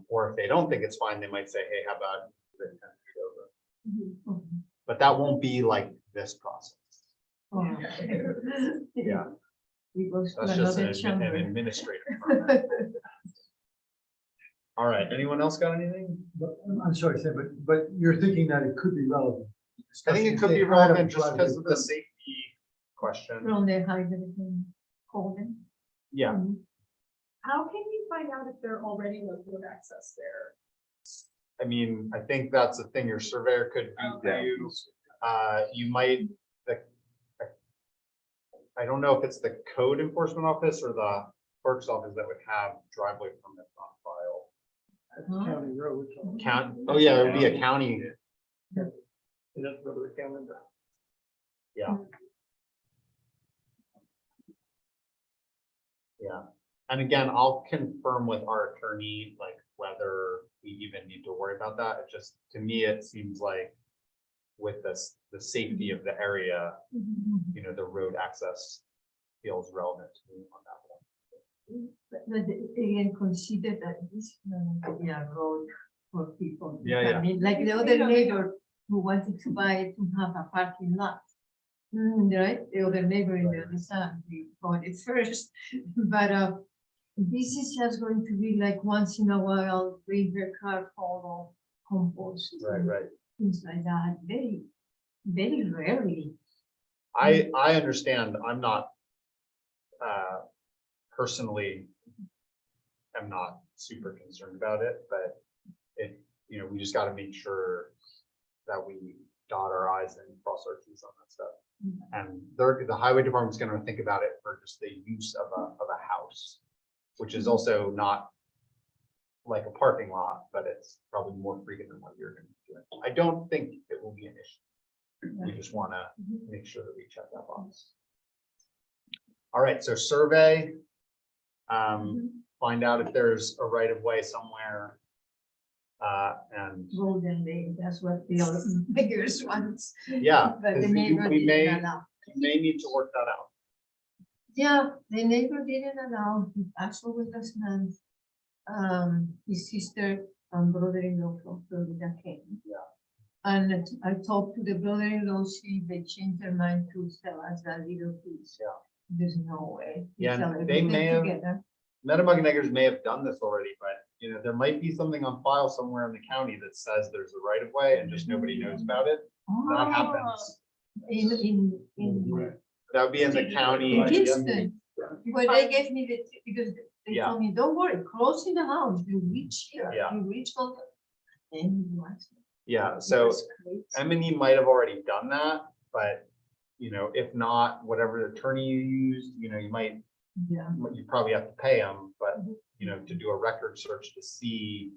Or if they don't think it's fine, they might say, hey, how about the 10 feet over? But that won't be like this process. Yeah, It goes to that's just another an chamber. administrative permit. All right, anyone else got anything? But, I'm sorry, Sam, but you're thinking that it could be relevant. I think it could be relevant just because of the safety question. From the highway, Colden. Yeah, How can you find out if there already was road access there? I mean, I think that's the thing your surveyor could do for you. You might, I don't know if it's the code enforcement office or the clerk's office that would have driveway permits on file. County road. Count, oh yeah, it would be a county, That's go to the calendar. yeah. Yeah, and again, I'll confirm with our attorney, like whether we even need to worry about that. It just, to me, it seems like with this, the safety of the area, you know, the road access feels relevant to me on that one. But again, consider that this is going to be a road for people. Yeah, I yeah. mean, like the other neighbor who wanted to buy, to have a parking lot. Right, the other neighbor in the other side, we bought it first, but this is just going to be like once in a while, bring their car full of compost. and Right. Things like that, very, very rarely. I understand, I'm not, personally, am not super concerned about it, but it, you know, we just gotta make sure that we dot our i's and cross our t's on that stuff. And the highway department's gonna think about it for just the use of a house, which is also not like a parking lot, but it's probably more frequent than what you're gonna be doing. I don't think it will be an issue. We just wanna make sure that we check that box. All right, so survey. Find out if there's a right of way somewhere. And Golden Lane, that's what the other biggers wants. yeah, But the 'cause neighbor we may, didn't allow. may need to work that out. Yeah, the neighbor didn't allow, he actually with us man. His sister and brother-in-law from Florida came. Yeah. And I talked to the brother-in-law, they changed their mind to sell us that little piece. Yeah. There's no way. We Yeah, and sell they everything may have- together. Metamuckeneggers may have done this already, but you know, there might be something on file somewhere in the county that says there's a right of way and just nobody knows about it. That Oh, happens. In That would be in the county. Kingston. Well, they gave me the, because they Yeah. told me, don't worry, close in the house, you reach here, Yeah. you reach all the. And you ask me. Yeah, so That's crazy. M&E might have already done that, but you know, if not, whatever attorney you used, you know, you might, Yeah. you probably have to pay them, but you know, to do a record search to see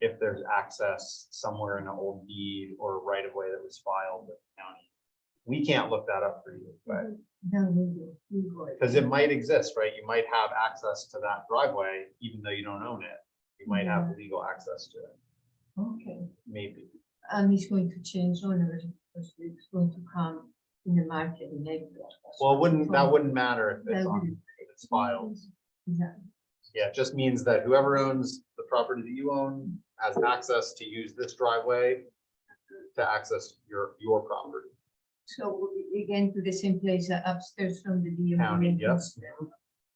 if there's access somewhere in an old deed or right of way that was filed with the county. We can't look that up for you, but Then we go. because it might exist, right? You might have access to that driveway, even though you don't own it. You might have legal access to it, Okay, maybe. and it's going to change owners, because it's going to come in the market in April. Well, that wouldn't matter if That it's on, wouldn't- if it's filed. Exactly. Yeah, it just means that whoever owns the property that you own has access to use this driveway to access your property. So again, to the same place upstairs from the DMV. County, yes.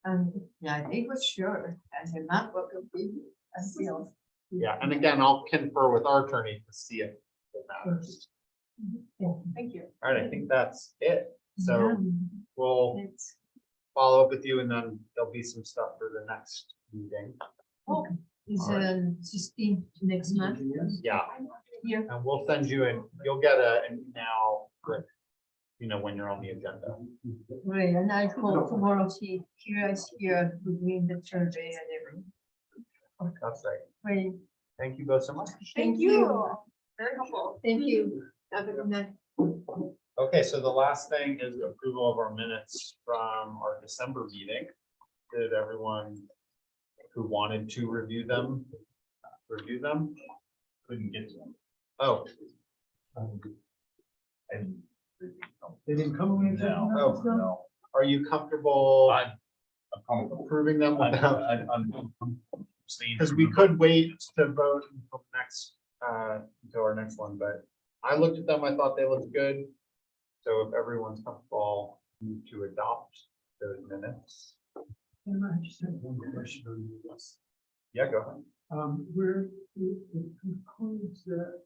And yeah, they were sure, as a map of the big, until. Yeah, and again, I'll confer with our attorney to see if it matters. Thank you. All right, I think that's it. So Yeah, we'll that's- follow up with you and then there'll be some stuff for the next meeting. It's All right. 16th next month. Yeah, Here. and we'll send you you'll get an email with, when you're on the agenda. Right, and I call tomorrow, here is here, between the survey and everything. That's right. Right, Thank you both so much. Thank you. Very helpful. thank you. Have a good night. Okay, so the last thing is approval of our minutes from our December meeting. Did everyone who wanted to review them? Couldn't get to them. Oh, And They didn't come when you said no, Oh, no. are you comfortable I'm comfortable. approving them without? I'm abstaining Because from we the could vote. wait to vote until our next one, but I looked at them, I thought they looked good. So if everyone's comfortable, move to adopt those minutes. I just had one question on this. Yeah, go ahead. Where it concludes that,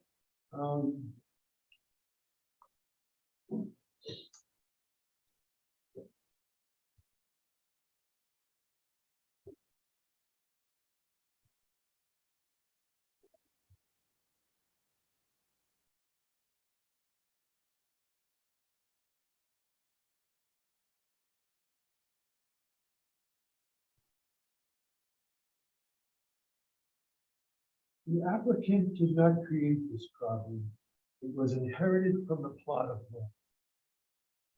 the applicant did not create this problem. It was inherited from the plot of land.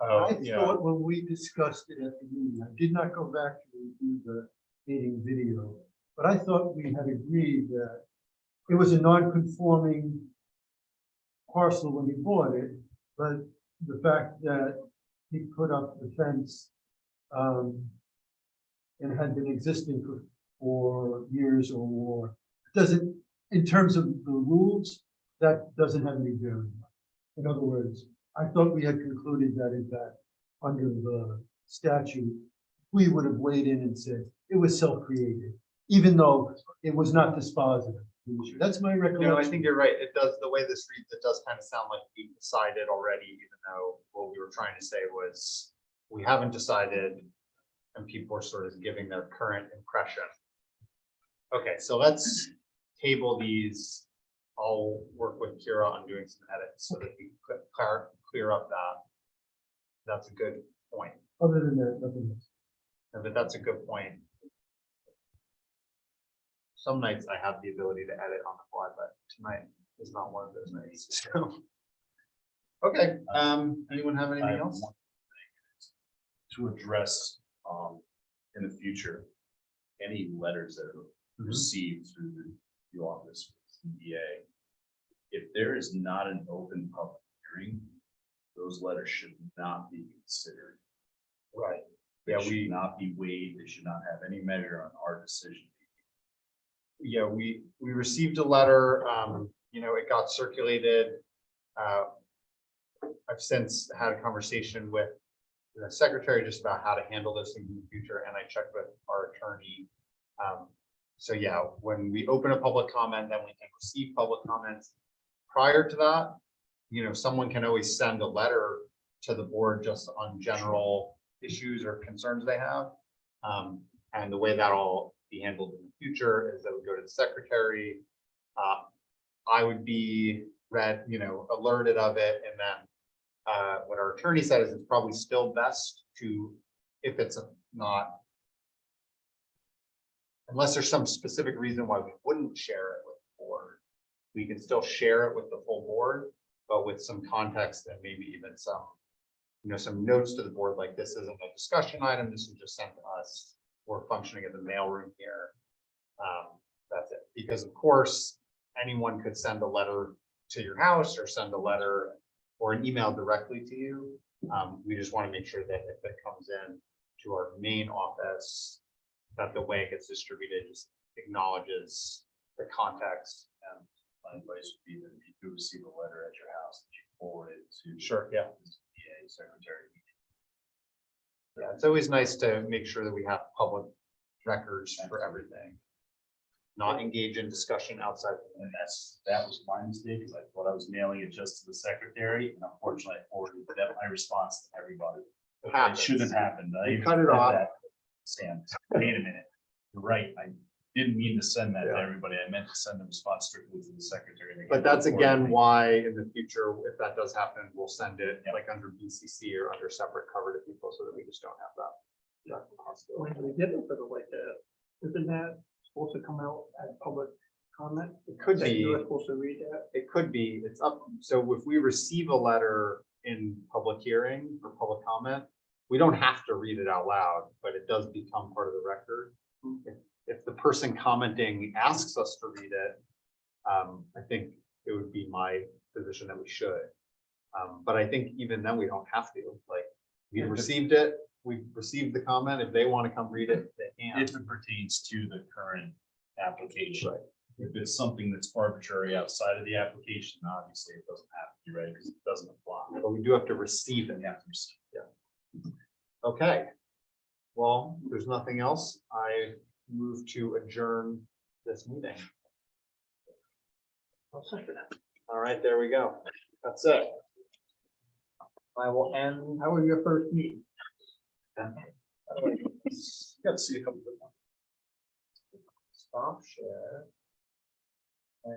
I thought when we discussed it at the meeting, I did not go back to review the meeting video, but I thought we had agreed that it was a non-conforming parcel when he bought it, but the fact that he put up the fence and had been existing for years or more, doesn't, in terms of the rules, that doesn't have any bearing. In other words, I thought we had concluded that in fact, under the statute, we would have weighed in and said it was self-created, even though it was not dispositive. That's my recollection. No, I think you're right. It does, the way this reads, it does kind of sound like we decided already, even though what we were trying to say was we haven't decided and people are sort of giving their current impression. Okay, so let's table these. I'll work with Kira on doing some edits so that we clear up that. That's a good point. Other than that, nothing else. But that's a good point. Some nights I have the ability to edit on the fly, but tonight is not one of those nights. So. Okay, anyone have I anything have else? one thing to address, in the future, any letters that are received through the office, CBA. If there is not an open public hearing, those letters should not be considered. Right. They Yeah, should not be weighed, they should not have any measure on our decision. Yeah, we received a letter, it got circulated. I've since had a conversation with the secretary just about how to handle this in the future, and I checked with our attorney. So yeah, when we open a public comment, then we can receive public comments. Prior to that, someone can always send a letter to the board just on general issues or concerns they have. And the way that'll be handled in the future is that we go to the secretary. I would be alerted of it, and then what our attorney said is it's probably still best to, if it's not, unless there's some specific reason why we wouldn't share it with the board, we can still share it with the full board, but with some context and maybe even some, some notes to the board, like this isn't a discussion item, this is just sent to us. We're functioning as a mailroom here. That's it. Because of course, anyone could send a letter to your house or send a letter or an email directly to you. We just want to make sure that if it comes in to our main office, that the way it gets distributed just acknowledges the context. And My advice would be that if you do receive a letter at your house, that you forward it to. Sure, yeah. the CBA secretary. Yeah, it's always nice to make sure that we have public records for everything. not engage in discussion outside. And that was my mistake, because I thought I was mailing it just to the secretary, and unfortunately I forwarded my response to everybody. It shouldn't have happened. I You even cut it said off. that. Sam, wait a minute. You're right. I didn't mean to send that to Yeah. everybody. I meant to send the response strictly to the secretary. But that's again why in the future, if that does happen, we'll send it Yeah. like under BCC or under separate cover to people so that we just don't have that. When we get it, but like that, isn't that supposed to come out as public comment? It could That be. you're supposed to read that? It could be, it's up, so if we receive a letter in public hearing or public comment, we don't have to read it out loud, but it does become part of the record. If the person commenting asks us to read it, I think it would be my position that we should. But I think even then we don't have to, like, we received it, we received the comment, if they want to come read it, they can. If it pertains to the current application. Right. If it's something that's arbitrary outside of the application, obviously it doesn't have to be read because it doesn't apply. But we do have to receive it. You have to receive. Okay. Well, if there's nothing else. I move to adjourn this meeting. I'll second that. All right, there we go. That's it. I will end. How was your first meeting? Got to see a couple of them. Stop share. And